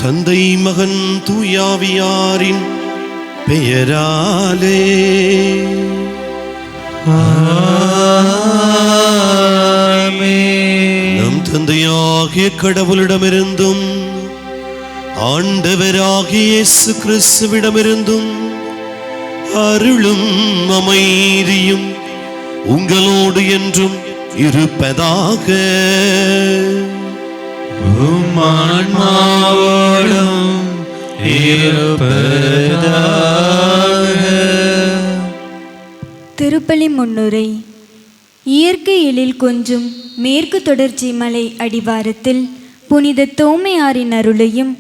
தந்தை மகன் தூயாவியாரின் பெயராலே நம் தந்தையாகிய கடவுளிடமிருந்தும் ஆண்டவராகிய இயேசு கிறிஸ்துவிடமிருந்தும் அருளும் அமைதியும் உங்களோடு என்றும் இருப்பதாக. திருப்பலி முன்னுரை. இயற்கை எழில் கொஞ்சும் மேற்கு தொடர்ச்சி மலை அடிவாரத்தில் புனித தோமையாரின் அருளையும்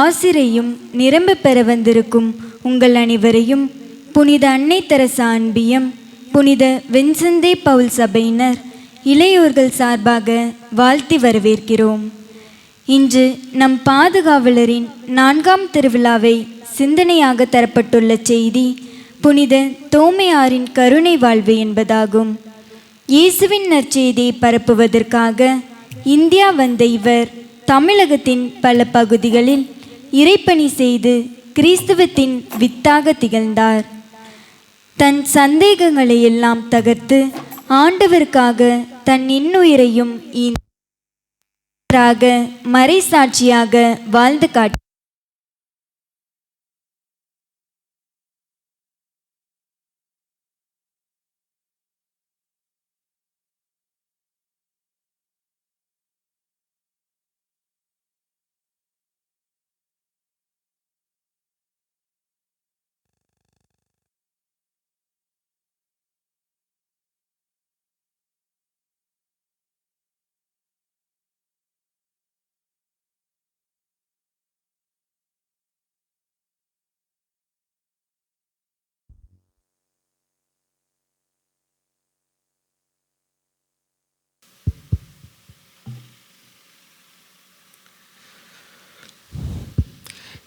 ஆசிரையும் நிரம்ப பெற வந்திருக்கும் உங்கள் அனைவரையும் புனித அன்னை தெரசா அன்பியம், புனித வின்சென்தே பவுல் சபையினர் இளையோர்கள் சார்பாக வாழ்த்தி வரவேற்கிறோம். இன்று நம் பாதுகாவலரின் 4ஆம் திருவிழாவை சிந்தனையாக தரப்பட்டுள்ள செய்தி புனித தோமையாரின் கருணை வாழ்வு என்பதாகும். இயேசுவின் நற்செய்தியை பரப்புவதற்காக இந்தியா வந்த இவர் தமிழகத்தின் பல பகுதிகளில் இறைப்பணி செய்து கிறிஸ்துவத்தின் வித்தாக திகழ்ந்தார். தன் சந்தேகங்களை எல்லாம் தகர்த்து ஆண்டவருக்காக தன் இன்னுயிரையும் மறைசாட்சியாக வாழ்ந்து காட்டி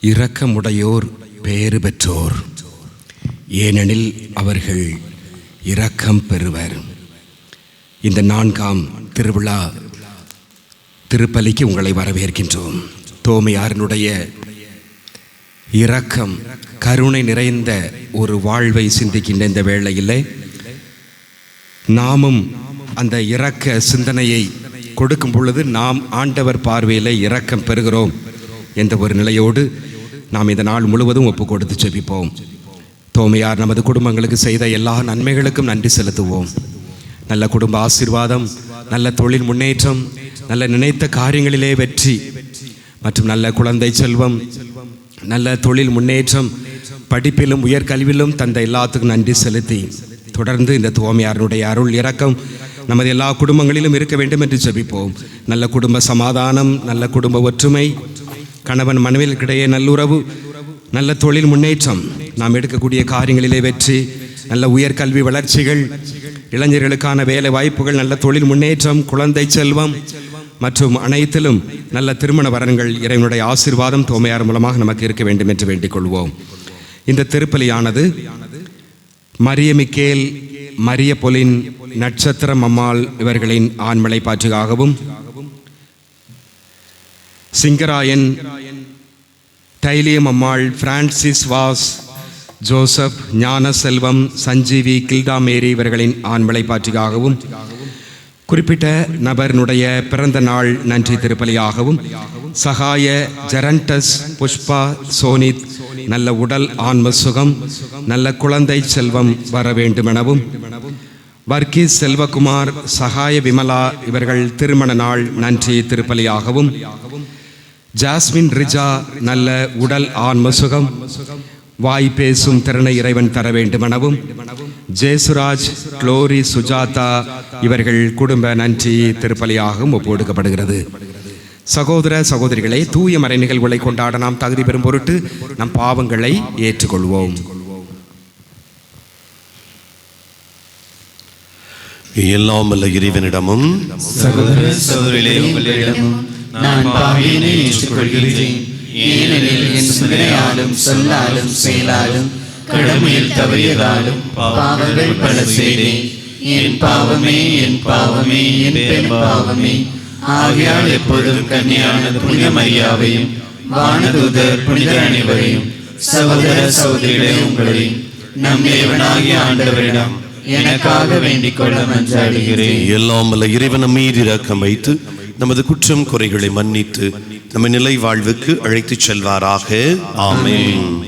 இரக்கமுடையோர் பேறு பெற்றோர், ஏனெனில் அவர்கள் இரக்கம் பெறுவர். இந்த 4ஆம் திருவிழா திருப்பலிக்கு உங்களை வரவேற்கின்றோம். தோமையாரினுடைய இரக்கம், கருணை நிறைந்த ஒரு வாழ்வை சிந்திக்கின்ற இந்த வேளையிலே நாமும் அந்த இரக்க சிந்தனையை கொடுக்கும் பொழுது நாம் ஆண்டவர் பார்வையில் இரக்கம் பெறுகிறோம் என்ற ஒரு நிலையோடு நாம் இந்த நாள் முழுவதும் ஒப்பு கொடுத்து ஜெபிப்போம். தோமையார் நமது குடும்பங்களுக்கு செய்த எல்லா நன்மைகளுக்கும் நன்றி செலுத்துவோம். நல்ல குடும்ப ஆசீர்வாதம், நல்ல தொழில் முன்னேற்றம், நல்ல நினைத்த காரியங்களிலே வெற்றி மற்றும் நல்ல குழந்தை செல்வம், நல்ல தொழில் முன்னேற்றம், படிப்பிலும் உயர்கல்வியிலும் தந்த எல்லாத்துக்கும் நன்றி செலுத்தி தொடர்ந்து இந்த தோமையாருடைய அருள் இரக்கம் நமது எல்லா குடும்பங்களிலும் இருக்க வேண்டும் என்று ஜெபிப்போம். நல்ல குடும்ப சமாதானம், நல்ல குடும்ப ஒற்றுமை, கணவன் மனைவிகளுக்கிடையே நல்லுறவு, நல்ல தொழில் முன்னேற்றம், நாம் எடுக்கக்கூடிய காரியங்களிலே வெற்றி, நல்ல உயர்கல்வி வளர்ச்சிகள், இளைஞர்களுக்கான வேலை வாய்ப்புகள், நல்ல தொழில் முன்னேற்றம், குழந்தை செல்வம் மற்றும் அனைத்திலும் நல்ல திருமண வரன்கள், இறைவனுடைய ஆசீர்வாதம் தோமையார் மூலமாக நமக்கு இருக்க வேண்டும் என்று வேண்டிக் கொள்வோம். இந்த திருப்பலியானது மரிய மிக்கேல், மரிய பொலின், நட்சத்திரம் அம்மாள் இவர்களின் ஆண்மலை பாற்றுக்காகவும், சிங்கராயன், தைலியம் அம்மாள், பிரான்சிஸ் வாஸ், ஜோசப், ஞான செல்வம், சஞ்சீவி, கில்டா மேரி இவர்களின் ஆண்மலை பாற்றுக்காகவும், குறிப்பிட்ட நபரினுடைய பிறந்த நாள் நன்றி திருப்பலியாகவும், சகாய ஜெரண்டஸ், புஷ்பா, சோனித் நல்ல உடல் ஆன்ம சுகம், நல்ல குழந்தை செல்வம் வர வேண்டுமெனவும், வர்கீஸ் செல்வகுமார், சகாய விமலா இவர்கள் திருமண நாள் நன்றி திருப்பலியாகவும், ஜாஸ்மின் ரிஜா நல்ல உடல் ஆன்ம சுகம், வாய் பேசும் திறனை இறைவன் தர வேண்டுமெனவும், ஜேசுராஜ், குளோரி, சுஜாதா இவர்கள் குடும்ப நன்றி திருப்பலியாகவும் ஒப்புக்கொடுக்கப்படுகிறது. சகோதர சகோதரிகளை, தூய மறை நிகழ்வுகளை கொண்டாட நாம் தகுதி பெறும் பொருட்டு நம் பாவங்களை ஏற்றுக்கொள்வோம். எல்லாம் வல்ல இறைவனிடமும் சகோதர சகோதரிகளே உங்களிடமும் நான் பாவியினை ஏற்றுக்கொள்கிறேன். ஏனெனில் என் சிந்தனையாலும் சொல்லாலும் செயலாலும் கடமையில் தவறியதாலும் பாவங்கள் பல செய்தேன். என் பாவமே என் பாவமே என் பெரும் பாவமே. ஆகையால் எப்பொழுதும் கன்னியான புனித மரியாவையும் வானதூதர் புனிதர் அனைவரையும் சகோதர சகோதரிகளே உங்களையும் நம் தேவனாகிய ஆண்டவரிடம் எனக்காக வேண்டிக் கொள்ள மன்றாடுகிறேன். எல்லாம் வல்ல இறைவன் நம் மீது இரக்கம் வைத்து நமது குற்றம் குறைகளை மன்னித்து நம்ம நிலை வாழ்வுக்கு அழைத்துச் செல்வாராக. ஆமென்.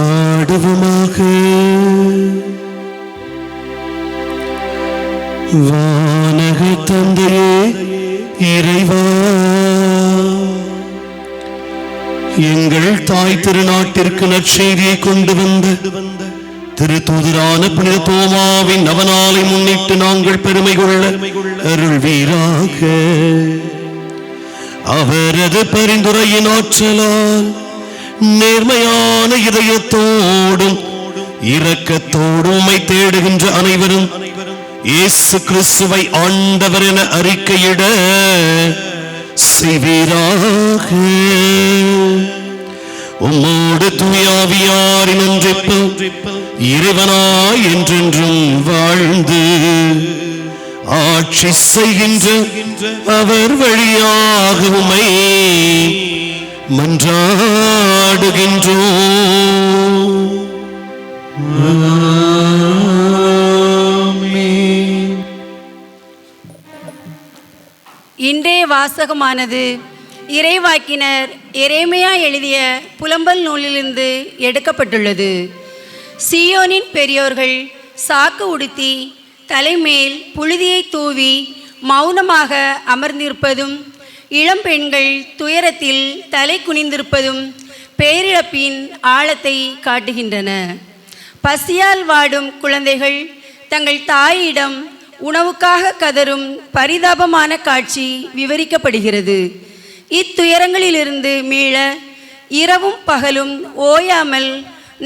மன்றாடுவோமாக. வானக தந்தையே இறைவா, எங்கள் தாய் திருநாட்டிற்கு நற்செய்தியை கொண்டு வந்த திருத்தூதரான புனித தோமாவின் நவநாளை முன்னிட்டு நாங்கள் பெருமை கொள்ள அருள்வீராக. அவரது பரிந்துரையின் ஆற்றலால் நேர்மையான இதயத்தோடும் இரக்கத்தோடும் உம்மை தேடுகின்ற அனைவரும் இயேசு கிறிஸ்துவை ஆண்டவர் என அறிக்கையிட செய்வீராக. உம்மோடு தூய ஆவியாரின் ஒன்றில் தோன்றிப்போம் இறைவனாய் என்றென்றும் வாழ்ந்து ஆட்சி செய்கின்ற அவர் வழியாக உம்மை மன்றாடுகின்றோம். இன்றைய வாசகமானது இறைவாக்கினர் எரேமியா எழுதிய புலம்பல் நூலிலிருந்து எடுக்கப்பட்டுள்ளது. சீயோனின் பெரியோர்கள் சாக்கு உடுத்தி தலைமேல் புழுதியை தூவி மௌனமாக அமர்ந்திருப்பதும், இளம்பெண்கள் துயரத்தில் தலை குனிந்திருப்பதும் பேரிழப்பின் ஆழத்தை காட்டுகின்றன. பசியால் வாடும் குழந்தைகள் தங்கள் தாயிடம் உணவுக்காக கதரும் பரிதாபமான காட்சி விவரிக்கப்படுகிறது. இத்துயரங்களிலிருந்து மீள இரவும் பகலும் ஓயாமல்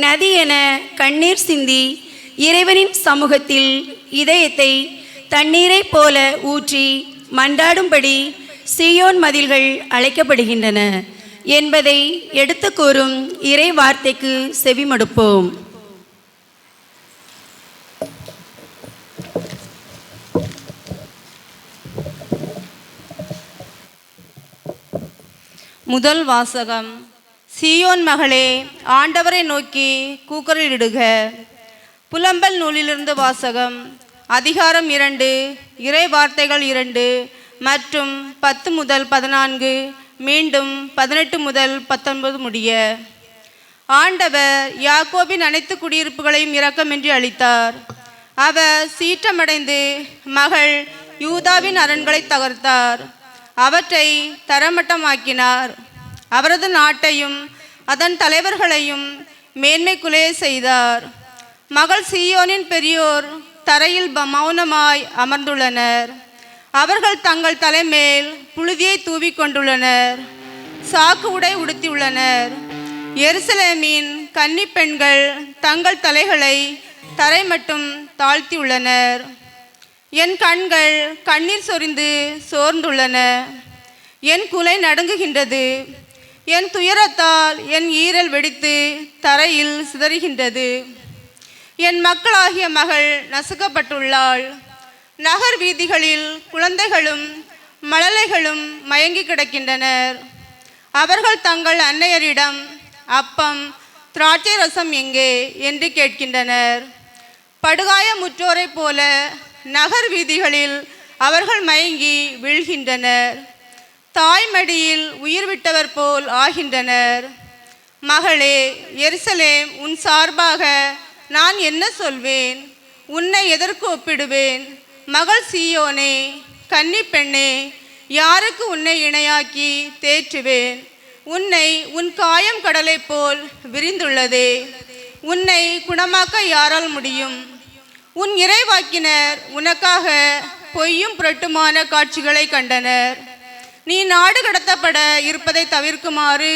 நதி என கண்ணீர் சிந்தி இறைவனின் சமூகத்தில் இதயத்தை தண்ணீரைப் போல ஊற்றி மன்றாடும்படி சீயோன் மதில்கள் அழைக்கப்படுகின்றன என்பதை எடுத்து கூறும் இறை வார்த்தைக்கு செவிமடுப்போம். முதல் வாசகம். சீயோன் மகளே, ஆண்டவரை நோக்கி கூக்குரலிடுக. புலம்பல் நூலிலிருந்து வாசகம். அதிகாரம் 2, இறை வார்த்தைகள் 2 மற்றும் 10 முதல் 14, மீண்டும் 18 முதல் 19 முடிய. ஆண்டவர் யாக்கோபின் அனைத்து குடியிருப்புகளையும் இரக்கமின்றி அளித்தார். அவர் சீற்றமடைந்து மகள் யூதாவின் அரண்களை தகர்த்தார். அவற்றை தரமட்டமாக்கினார். அவரது நாட்டையும் அதன் தலைவர்களையும் மேன்மைக்குலைய செய்தார். மகள் சீயோனின் பெரியோர் தரையில் மௌனமாய் அமர்ந்துள்ளனர். அவர்கள் தங்கள் தலைமேல் புழுதியை தூவி கொண்டுள்ளனர். சாக்கு உடை உடுத்தியுள்ளனர். எருசலேமின் கன்னி பெண்கள் தங்கள் தலைகளை தரை மட்டும் தாழ்த்தியுள்ளனர். என் கண்கள் கண்ணீர் சொரிந்து சோர்ந்துள்ளன. என் குலை நடுங்குகின்றது. என் துயரத்தால் என் ஈரல் வெடித்து தரையில் சிதறுகின்றது. என் மக்களாகிய மகள் நசுக்கப்பட்டுள்ளாள். நகர் வீதிகளில் குழந்தைகளும் மழலைகளும் மயங்கி கிடக்கின்றனர். அவர்கள் தங்கள் அன்னையரிடம் அப்பம் திராட்சை ரசம் எங்கே என்று கேட்கின்றனர். படுகாயமுற்றோரைப் போல நகர் வீதிகளில் அவர்கள் மயங்கி வீழ்கின்றனர். தாய்மடியில் உயிர் விட்டவர் போல் ஆகின்றனர். மகளே எருசலேம், உன் சார்பாக நான் என்ன சொல்வேன்? உன்னை எதற்கு ஒப்பிடுவேன்? மகள் சீயோனே, கன்னி பெண்ணே, யாருக்கு உன்னை இணையாக்கி தேற்றுவேன்? உன்னை உன் காயம் கடலை போல் விரிந்துள்ளதே. உன்னை குணமாக்க யாரால் முடியும்? உன் இறைவாக்கினர் உனக்காக பொய்யும் புரட்டுமான காட்சிகளை கண்டனர். நீ நாடு கடத்தப்பட இருப்பதை தவிர்க்குமாறு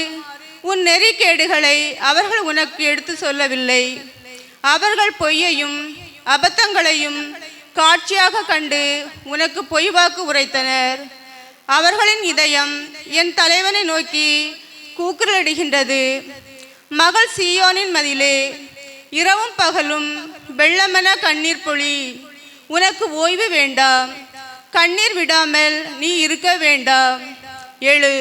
உன் நெறிக்கேடுகளை அவர்கள் உனக்கு எடுத்து சொல்லவில்லை. அவர்கள் பொய்யையும் அபத்தங்களையும் காட்சியாக கண்டு உனக்கு பொய் வாக்கு உரைத்தனர். அவர்களின் இதயம் என் தலைவனை நோக்கி கூக்குரலிடுகின்றது. மகள் சீயோனின் மதிலே, இரவும் பகலும் வெள்ளமென கண்ணீர் பொழி. உனக்கு ஓய்வு வேண்டாம். கண்ணீர் விடாமல் நீ இருக்க வேண்டாம். எழு,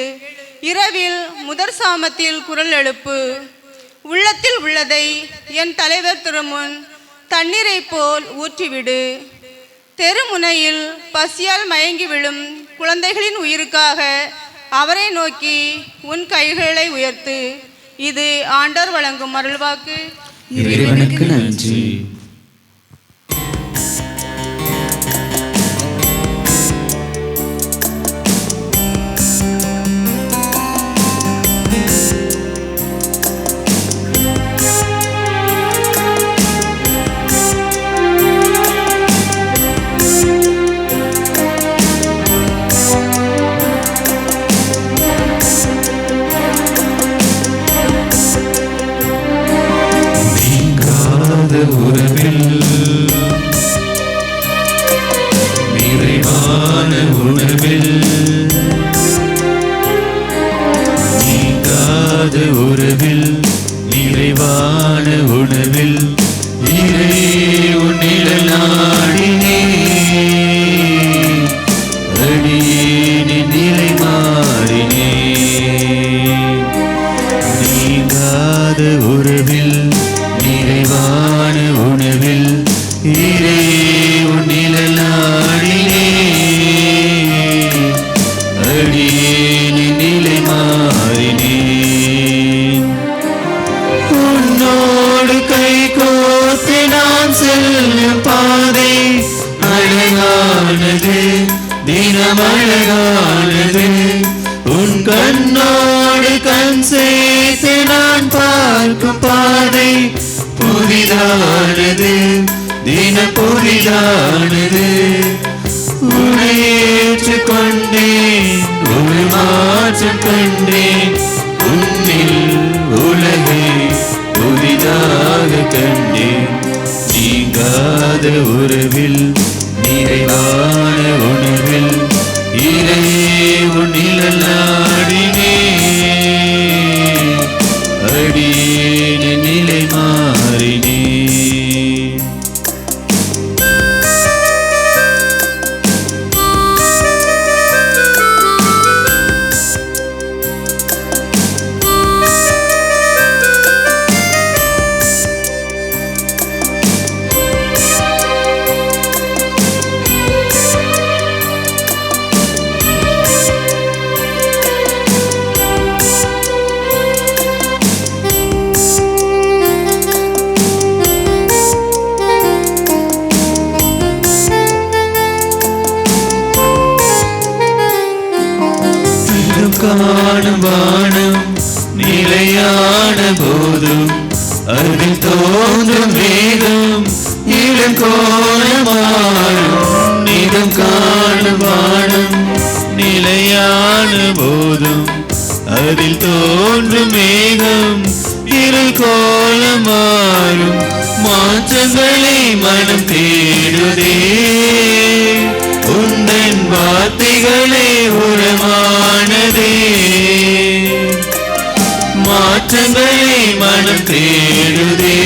இரவில் முதற் சாமத்தில் குரல் எழுப்பு. உள்ளத்தில் உள்ளதை என் தலைவர் திருமுன் தண்ணீரை போல் ஊற்றிவிடு. தெருமுனையில் பசியால் மயங்கி விழும் குழந்தைகளின் உயிருக்காக அவரை நோக்கி உன் கைகளை உயர்த்து. இது ஆண்டவர் வழங்கும் அருள்வாக்கு. இறைவனுக்கு நன்றி. உறவில் நிறைவான உணவில் நீங்காத உறவில் நிறைவான நிறைவான உணவில் இறை உன்னிழல் நாடினே அடியேனின் நிலை மாறினே நீங்காத உறவில் நிறைவான உணவில் இறை உன்னிழல் நாடினே அடியேனின் நிலை மாறினே உன்னோடு கை கோர்த்து நான் செல்லும் பாதை அழகானது தினம் அழகானது உன் கண்ணோடு கண் சேர்த்து நான் பார்க்கும் பாதை புதிதானது தினம் புதிதானது உன்னை ஏற்றுக்கொண்டேன் ஒரு மாற்றம் கண்டேன் உன்னில் உலகை புதிதாக கண்டேன் நீங்காத உறவில் நிறைவான உணவில் இறையே உன்னிழல் நாடினே அடியேனின் நிலை மாறினே காணும் வானம் நிலையான போதும் அதில் தோன்றும் வேகம் இளங்கோலமாறும் நிதம் காணும் வானம் நிலையான போதும் அதில் தோன்றும் மேகம் இருள் கோலமாறும் மாற்றங்களை மனம் தேடுதே உந்தன் வார்த்தைகளே உரமானதே மாற்றங்களை மனம் தேடுதே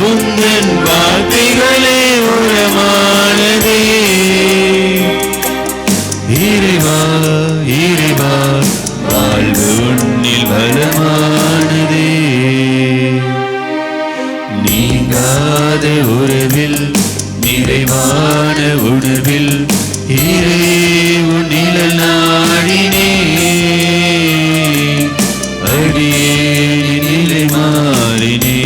உந்தன் வார்த்தைகளே உரமானதே இறைவா இறைவா வாழ்வு உன்னில் வளமானதே நீங்காத உறவில் நிறைவான உணர்வில் இறை உன்னிழல் நாடினே அடியேனின் நிலை மாறினே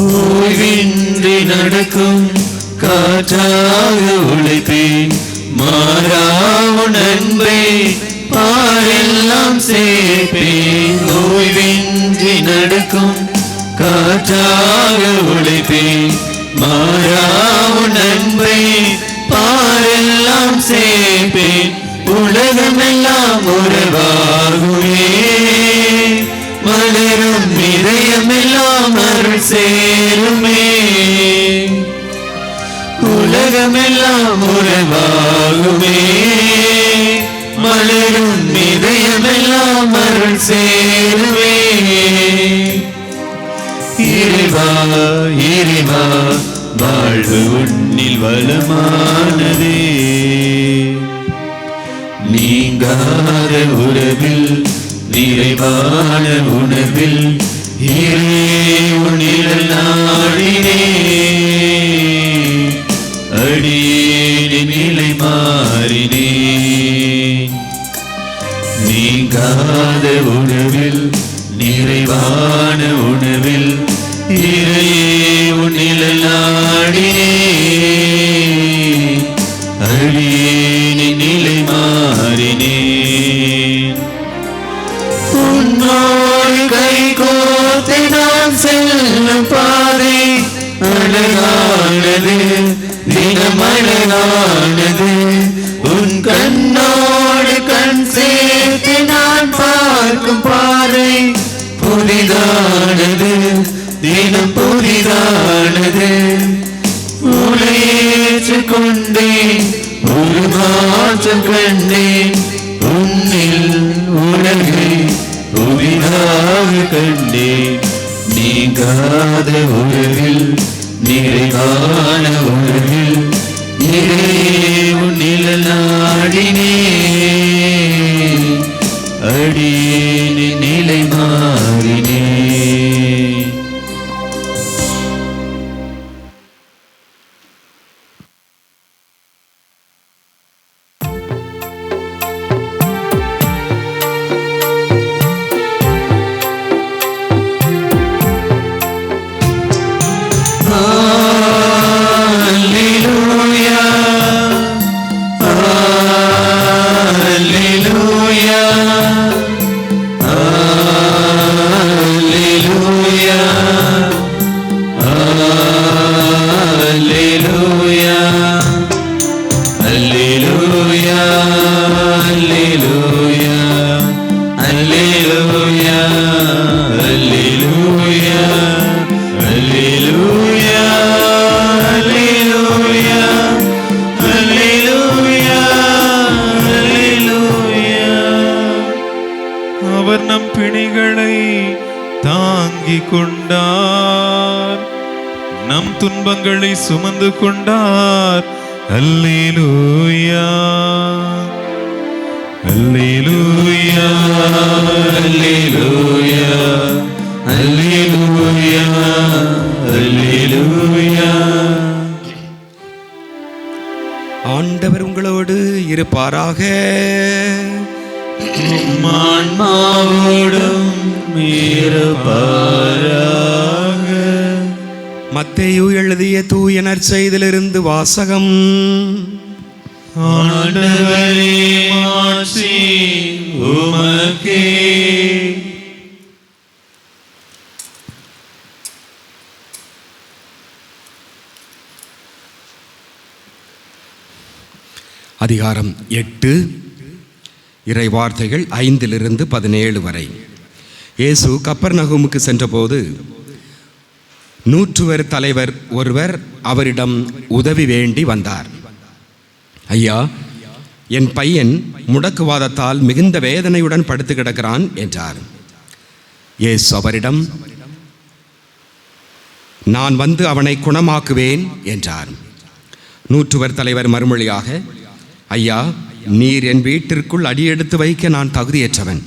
ஓய்வின்றி நடக்கும் காற்றாக உழைப்பேன் மாறாவும் அன்பை பாரெல்லாம் சேர்ப்பேன் ஓய்வின்றி நடக்கும் காற்றாக உழைப்பேன் மாறாவும் அன்பை பாரெல்லாம் சேர்ப்பேன் உலகமெல்லாம் உறவாகுமே மலரும் இதயமெல்லாம் அருள் சேருமே உலகமெல்லாம் உறவாகுமே மலரும் இதயமெல்லாம் அருள் சேருமே இறைவா இறைவா வாழ்வு உன்னில் வளமானதே நீங்காத உறவில் நிறைவான உணர்வில் இறை உன்னிழல் நாடினே அடியேனின் நிலை மாறினே நீங்காத உணர்வில் நிறைவான உணவில் இறையே உன்னில் நாடினே அடியேனின் நிலை மாறினேன். உன்னோடு கை கோர்த்து நான் செல்லும் பாதை அழகானது, தினம் அழகானது. உன் கண்ணோடு கண் சேர்த்து நான் பார்க்கும் பாதை புதிதானது, தினம் புதிதானது. உனையேற்றுக் கொண்டேன், ஒரு மாற்றம் கண்டேன். உன்னில் உலகை புதிதாக கண்டேன். நீங்காத உறவில், நிறைவான உறவில் உன்னில் நாடினேன் அடியேனின் நிலை மாறினேன். அவர் நம் பிணிகளை தாங்கிக் கொண்டார், நம் துன்பங்களை சுமந்து கொண்டார். அல்லேலூயா அல்லேலூயா அல்லேலூயா அல்லேலூயா அல்லேலூயா. ஆண்டவர் உங்களோடு இருப்பாராக. ஆன்மாவோடும் இருப்பாராக. மத்தேயு எழுதிய தூய நற்செய்தியிலிருந்து வாசகம். ஆண்டவரே மாட்சி உமக்கே. அதிகாரம் 8, இறை வார்த்தைகள் 5-17 வரை. இயேசு கப்பர்நகூமுக்கு சென்றபோது நூற்றுவர் தலைவர் ஒருவர் அவரிடம் உதவி வேண்டி வந்தார். ஐயா, என் பையன் முடக்குவாதத்தால் மிகுந்த வேதனையுடன் படுத்து கிடக்கிறான் என்றார். இயேசு அவரிடம், நான் வந்து அவனை குணமாக்குவேன் என்றார். நூற்றுவர் தலைவர் மறுமொழியாக, ஐயா, நீர் என் வீட்டிற்குள் அடியெடுத்து வைக்க நான் தகுதியற்றவன்.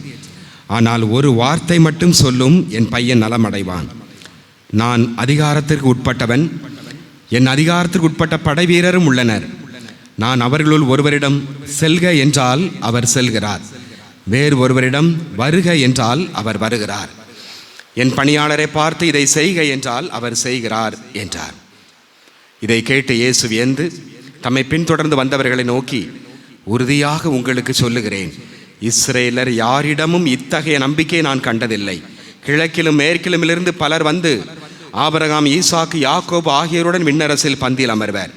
ஆனால் ஒரு வார்த்தை மட்டும் சொல்லும், என் பையன் நலமடைவான். நான் அதிகாரத்திற்கு உட்பட்டவன், என் அதிகாரத்திற்கு உட்பட்ட படை வீரரும் உள்ளனர். நான் அவர்களுள் ஒருவரிடம் செல்க என்றால் அவர் செல்கிறார், வேறு ஒருவரிடம் வருக என்றால் அவர் வருகிறார். என் பணியாளரை பார்த்து இதை செய்க என்றால் அவர் செய்கிறார் என்றார். இதை கேட்டு இயேசு வியந்து தம்மை பின்தொடர்ந்து வந்தவர்களை நோக்கி, உறுதியாக உங்களுக்கு சொல்லுகிறேன், இஸ்ரேலர் யாரிடமும் இத்தகைய நம்பிக்கை நான் கண்டதில்லை. கிழக்கிலும் மேற்கிலுமிலிருந்து பலர் வந்து ஆபிரகாம், ஈசாக்கு, யாக்கோபு ஆகியோருடன் விண்ணரசில் பந்தியில் அமர்வர்.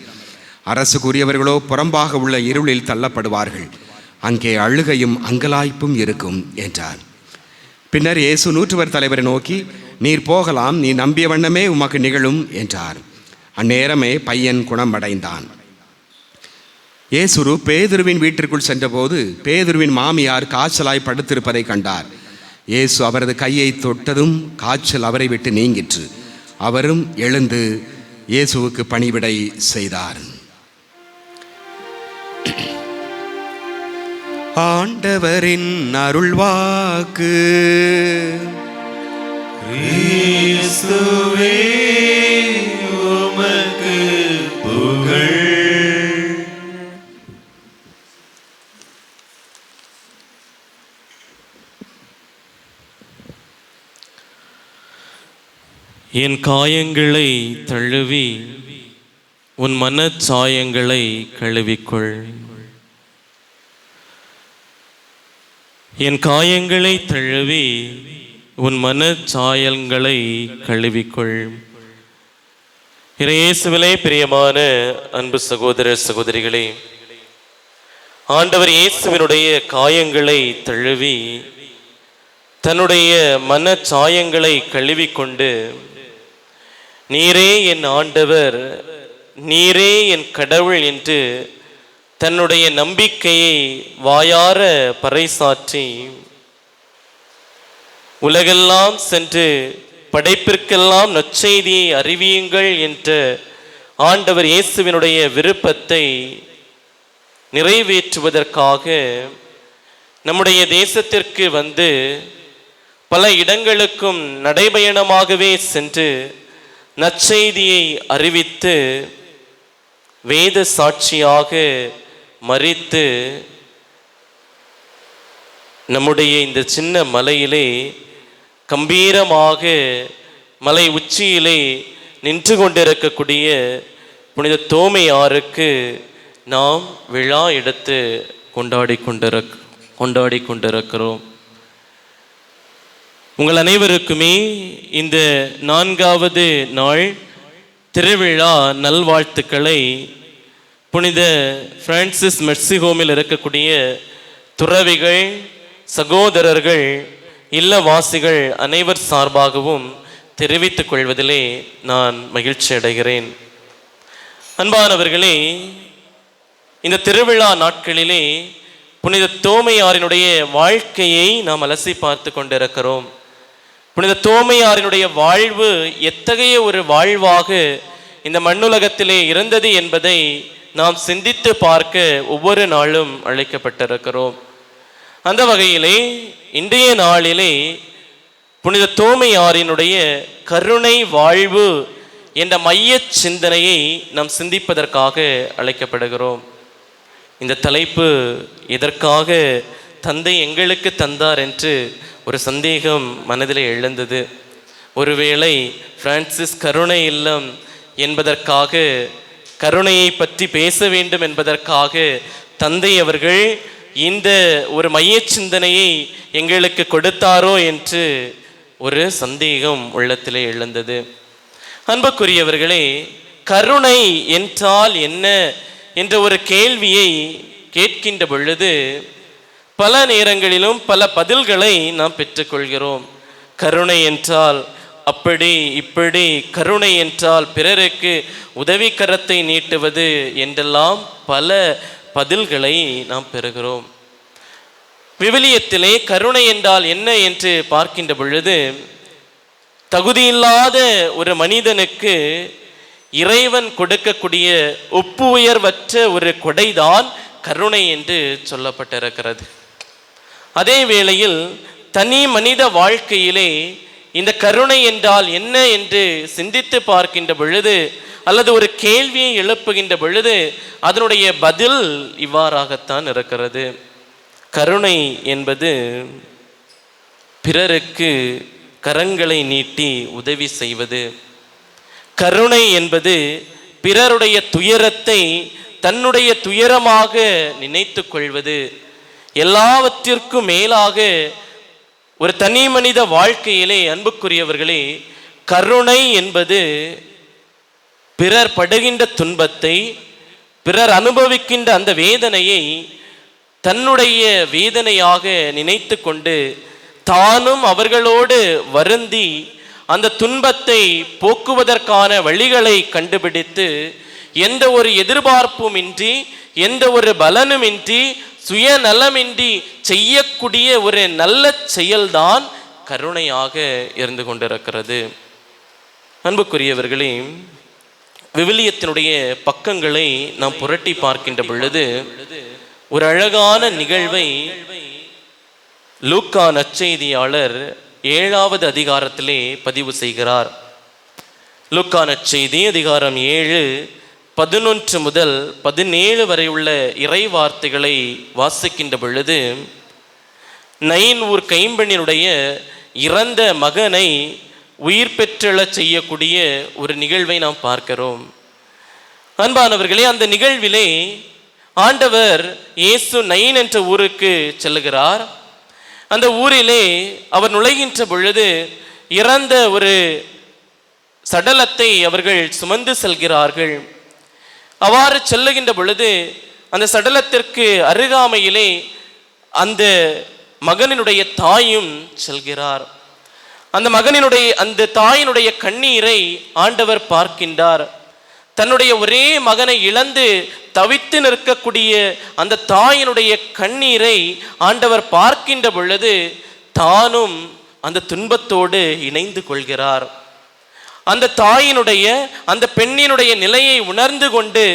அரசுக்குரியவர்களோ புறம்பாக உள்ள இருளில் தள்ளப்படுவார்கள். அங்கே அழுகையும் அங்கலாய்ப்பும் இருக்கும் என்றார். பின்னர் இயேசு நூற்றுவர் தலைவரை நோக்கி, நீர் போகலாம், நீ நம்பிய வண்ணமே உமக்கு நிகழும் என்றார். அந்நேரமே பையன் குணமடைந்தான். இயேசு பேதுருவின் வீட்டிற்குள் சென்றபோது பேதுருவின் மாமியார் காய்ச்சலாய் படுத்திருப்பதை கண்டார். இயேசு அவரது கையை தொட்டதும் காய்ச்சல் அவரை விட்டு நீங்கிற்று. அவரும் எழுந்து இயேசுவுக்கு பணிவிடை செய்தார். ஆண்டவரின் அருள்வாக்கு. கிறிஸ்துவே உமக்கு புகழ். என் காயங்களை தழுவி உன் மனச்சாயங்களை கழுவிக்கொள். என் காயங்களை தழுவி உன் மனச்சாயங்களை கழுவிக்கொள். இயேசுவிலே பிரியமான அன்பு சகோதர சகோதரிகளே, ஆண்டவர் இயேசுவினுடைய காயங்களை தழுவி தன்னுடைய மனச்சாயங்களை கழுவிக்கொண்டு, நீரே என் ஆண்டவர், நீரே என் கடவுள் என்று தன்னுடைய நம்பிக்கையை வாயார பறைசாற்றி, உலகெல்லாம் சென்று படைப்பிற்கெல்லாம் நற்செய்தியை அறிவியுங்கள் என்ற ஆண்டவர் இயேசுவினுடைய விருப்பத்தை நிறைவேற்றுவதற்காக நம்முடைய தேசத்திற்கு வந்து பல இடங்களுக்கும் நடைபயணமாகவே சென்று நற்செய்தியை அறிவித்து வேத சாட்சியாக மரித்து நம்முடைய இந்த சின்ன மலையிலே கம்பீரமாக மலை உச்சியிலே நின்று கொண்டிருக்கக்கூடிய புனித தோமையாருக்கு நாம் விழா எடுத்து கொண்டாடி கொண்டிருக்கிறோம். உங்கள் அனைவருக்குமே இந்த 4வது நாள் திருவிழா நல்வாழ்த்துக்களை புனித பிரான்சிஸ் மெர்சி ஹோமில் இருக்கக்கூடிய துறவிகள், சகோதரர்கள், இல்லவாசிகள் அனைவர் சார்பாகவும் தெரிவித்துக் கொள்வதிலே நான் மகிழ்ச்சி அடைகிறேன். அன்பானவர்களே, இந்த திருவிழா நாட்களிலே புனித தோமையாரினுடைய வாழ்க்கையை நாம் அலசி பார்த்து கொண்டிருக்கிறோம். புனித தோமையாரினுடைய வாழ்வு எத்தகைய ஒரு வாழ்வாக இந்த மண்ணுலகத்திலே இருந்தது என்பதை நாம் சிந்தித்து பார்க்க ஒவ்வொரு நாளும் அழைக்கப்பட்டிருக்கிறோம். அந்த வகையிலே இன்றைய நாளிலே புனித தோமையாரினுடைய கருணை வாழ்வு என்ற மைய சிந்தனையை நாம் சிந்திப்பதற்காக அழைக்கப்படுகிறோம். இந்த தலைப்பு எதற்காக தந்தை எங்களுக்கு தந்தார் என்று ஒரு சந்தேகம் மனதிலே எழுந்தது. ஒருவேளை பிரான்சிஸ் கருணை இல்லம் என்பதற்காக, கருணையை பற்றி பேச வேண்டும் என்பதற்காக தந்தை அவர்கள் இந்த ஒரு மைய சிந்தனையை எங்களுக்கு கொடுத்தாரோ என்று ஒரு சந்தேகம் உள்ளத்திலே எழுந்தது. அன்புக்குரியவர்களே, கருணை என்றால் என்ன என்ற ஒரு கேள்வியை கேட்கின்ற பொழுது பல நேரங்களிலும் பல பதில்களை நாம் பெற்றுக்கொள்கிறோம். கருணை என்றால் அப்படி இப்படி, கருணை என்றால் பிறருக்கு உதவி கரத்தை நீட்டுவது என்றெல்லாம் பல பதில்களை நாம் பெறுகிறோம். விவிலியத்திலே கருணை என்றால் என்ன என்று பார்க்கின்ற பொழுது, தகுதியில்லாத ஒரு மனிதனுக்கு இறைவன் கொடுக்கக்கூடிய ஒப்பு உயர்வற்ற ஒரு கொடைதான் கருணை என்று சொல்லப்பட்டிருக்கிறது. அதே வேளையில் தனி மனித வாழ்க்கையிலே இந்த கருணை என்றால் என்ன என்று சிந்தித்து பார்க்கின்ற பொழுது, அல்லது ஒரு கேள்வியை எழுப்புகின்ற பொழுது அதனுடைய பதில் இவ்வாறாகத்தான் இருக்கிறது. கருணை என்பது பிறருக்கு கரங்களை நீட்டி உதவி செய்வது. கருணை என்பது பிறருடைய துயரத்தை தன்னுடைய துயரமாக நினைத்து கொள்வது. எல்லாவற்றிற்கும் மேலாக ஒரு தனி மனித வாழ்க்கையிலே அன்புக்குரியவர்களே, கருணை என்பது பிறர் படுகின்ற துன்பத்தை, பிறர் அனுபவிக்கின்ற அந்த வேதனையை தன்னுடைய வேதனையாக நினைத்து கொண்டு தானும் அவர்களோடு வருந்தி அந்த துன்பத்தை போக்குவதற்கான வழிகளை கண்டுபிடித்து, எந்த ஒரு எதிர்பார்ப்பும் இன்றி, எந்த ஒரு பலனுமின்றி, சுயநலமின்றி செய்யக்கூடிய ஒரு நல்ல செயல்தான் கருணையாக இருந்து கொண்டிருக்கிறது. அன்புக்குரியவர்களே, விவிலியத்தினுடைய பக்கங்களை நாம் புரட்டி பார்க்கின்ற பொழுது ஒரு அழகான நிகழ்வை லூக்கா நற்செய்தியாளர் 7வது அதிகாரத்திலே பதிவு செய்கிறார். லூக்கா நற்செய்தி அதிகாரம் 7 11 முதல் 17 வரை உள்ள இறை வார்த்தைகளை வாசிக்கின்ற பொழுது, நைன் ஊர் கைம்பெண்ணினுடைய இறந்த மகனை உயிர் பெற்றெழச் செய்யக்கூடிய ஒரு நிகழ்வை நாம் பார்க்கிறோம். அன்பானவர்களே, அந்த நிகழ்விலே ஆண்டவர் இயேசு நைன் என்ற ஊருக்கு செல்லுகிறார். அந்த ஊரிலே அவர் நுழைகின்ற பொழுது இறந்த ஒரு சடலத்தை அவர்கள் சுமந்து செல்கிறார்கள். அவ்வாறு செல்லுகின்ற பொழுது அந்த சடலத்திற்கு அருகாமையிலே அந்த மகனினுடைய தாயும் செல்கிறார். அந்த தாயினுடைய கண்ணீரை ஆண்டவர் பார்க்கின்றார். தன்னுடைய ஒரே மகனை இழந்து தவித்து நிற்கக்கூடிய அந்த தாயினுடைய கண்ணீரை ஆண்டவர் பார்க்கின்ற பொழுது தானும் அந்த துன்பத்தோடு இணைந்து கொள்கிறார். அந்த தாயினுடைய அந்த பெண்ணினுடைய நிலையை உணர்ந்து கொண்டு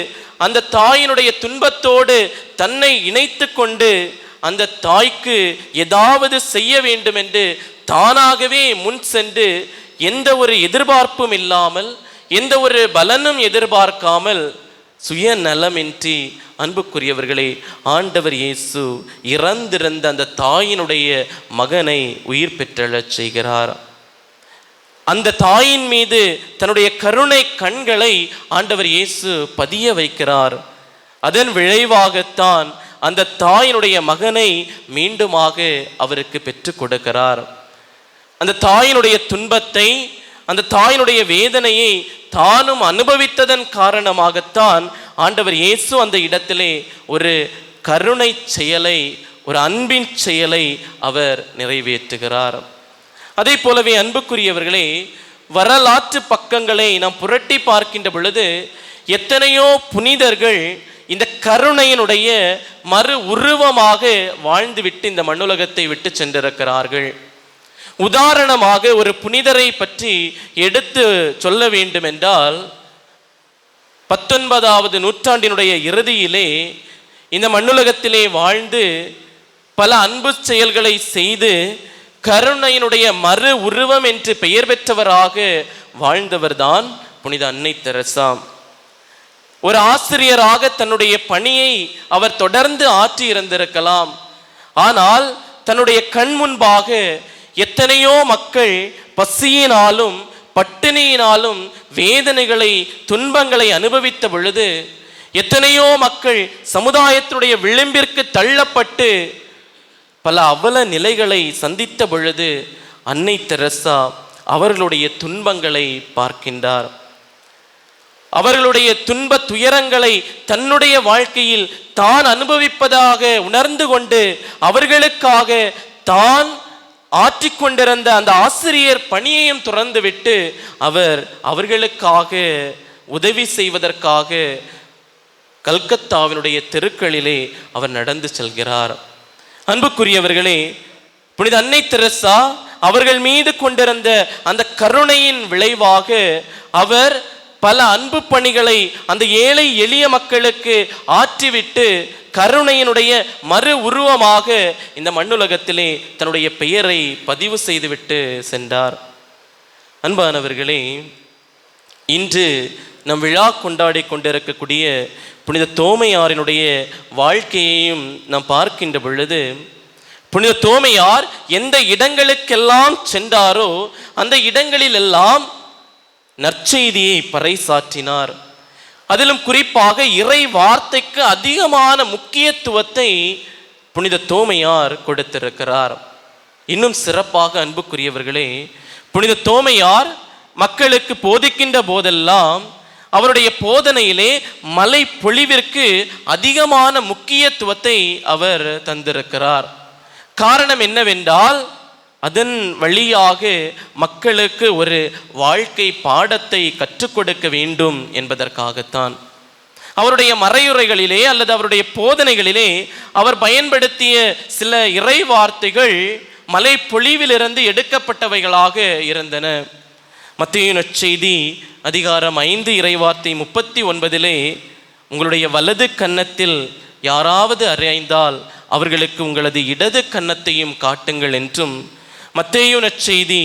அந்த தாயினுடைய துன்பத்தோடு தன்னை இணைத்து கொண்டு அந்த தாய்க்கு ஏதாவது செய்ய வேண்டும் என்று தானாகவே முன் சென்று எந்த ஒரு எதிர்பார்ப்பும் இல்லாமல் எந்த ஒரு பலனும் எதிர்பார்க்காமல் சுயநலமின்றி, அன்புக்குரியவர்களே, ஆண்டவர் இயேசு இறந்திருந்த அந்த தாயினுடைய மகனை உயிர் பெற்றெழச் செய்கிறார். அந்த தாயின் மீது தன்னுடைய கருணை கண்களை ஆண்டவர் இயேசு பதிய வைக்கிறார். அதன் விளைவாகத்தான் அந்த தாயினுடைய மகனை மீண்டுமாக அவருக்கு பெற்றுக் கொடுக்கிறார். அந்த தாயினுடைய துன்பத்தை, அந்த தாயினுடைய வேதனையை தானும் அனுபவித்ததன் காரணமாகத்தான் ஆண்டவர் இயேசு அந்த இடத்திலே ஒரு கருணை செயலை, ஒரு அன்பின் செயலை அவர் நிறைவேற்றுகிறார். அதே போலவே அன்புக்குரியவர்களே, வரலாற்று பக்கங்களை நாம் புரட்டி பார்க்கின்ற பொழுது எத்தனையோ புனிதர்கள் இந்த கருணையினுடைய மறு உருவமாக வாழ்ந்துவிட்டு இந்த மண்ணுலகத்தை விட்டு சென்றிருக்கிறார்கள். உதாரணமாக ஒரு புனிதரை பற்றி எடுத்து சொல்ல வேண்டும் என்றால், 19வது நூற்றாண்டினுடைய இறுதியிலே இந்த மண்ணுலகத்திலே வாழ்ந்து பல அன்பு செயல்களை செய்து கருணையினுடைய மறு உருவம் என்று பெயர் பெற்றவராக வாழ்ந்தவர்தான் புனித அன்னை தெரசா. ஒரு ஆசிரியராக தன்னுடைய பணியை அவர் தொடர்ந்து ஆற்றி இருந்திருக்கலாம். ஆனால் தன்னுடைய கண் முன்பாக எத்தனையோ மக்கள் பசியினாலும் பட்டினியினாலும் வேதனைகளை, துன்பங்களை அனுபவித்த பொழுது, எத்தனையோ மக்கள் சமுதாயத்தினுடைய விளிம்பிற்கு தள்ளப்பட்டு பல அவல நிலைகளை சந்தித்த பொழுது அன்னை தெரசா அவர்களுடைய துன்பங்களை பார்க்கின்றார். அவர்களுடைய துன்ப துயரங்களை தன்னுடைய வாழ்க்கையில் தான் அனுபவிப்பதாக உணர்ந்து கொண்டு அவர்களுக்காக தான் ஆற்றிக்கொண்டிருந்த அந்த ஆசிரியர் பணியையும் துறந்துவிட்டு அவர்களுக்காக உதவி செய்வதற்காக கல்கத்தாவினுடைய தெருக்களிலே அவர் நடந்து செல்கிறார். அன்புக்குரியவர்களே, புனித அன்னை தெரசா அவர்கள் மீது கொண்டிருந்த அந்த கருணையின் விளைவாக அவர் பல அன்பு பணிகளை அந்த ஏழை எளிய மக்களுக்கு ஆற்றிவிட்டு கருணையினுடைய மறு உருவமாக இந்த மண்ணுலகத்திலே தன்னுடைய பெயரை பதிவு செய்துவிட்டு சென்றார். அன்பானவர்களே, இன்று நம் விழா கொண்டாடி கொண்டிருக்கக்கூடிய புனித தோமையாரினுடைய வாழ்க்கையையும் நாம் பார்க்கின்ற பொழுது, புனித தோமையார் எந்த இடங்களுக்கெல்லாம் சென்றாரோ அந்த இடங்களில் எல்லாம் நற்செய்தியை பறைசாற்றினார். அதிலும் குறிப்பாக இறை வார்த்தைக்கு அதிகமான முக்கியத்துவத்தை புனித தோமையார் கொடுத்திருக்கிறார். இன்னும் சிறப்பாக அன்புக்குரியவர்களே, புனித தோமையார் மக்களுக்கு போதிக்கின்ற போதெல்லாம் அவருடைய போதனையிலே மலை பொழிவிற்கு அதிகமான முக்கியத்துவத்தை அவர் தந்திருக்கிறார். காரணம் என்னவென்றால், அதன் வழியாக மக்களுக்கு ஒரு வாழ்க்கை பாடத்தை கற்றுக் கொடுக்க வேண்டும் என்பதற்காகத்தான். அவருடைய மறையுரைகளிலே அல்லது அவருடைய போதனைகளிலே அவர் பயன்படுத்திய சில இறை வார்த்தைகள் மலை பொழிவிலிருந்து எடுக்கப்பட்டவைகளாக இருந்தன. மத்தேயு நற்செய்தி அதிகாரம் 5 இறைவார்த்தை 39 உங்களுடைய வலது கன்னத்தில் யாராவது அறைந்தால் அவர்களுக்கு உங்களது இடது கன்னத்தையும் காட்டுங்கள் என்றும், மத்தேயு நற்செய்தி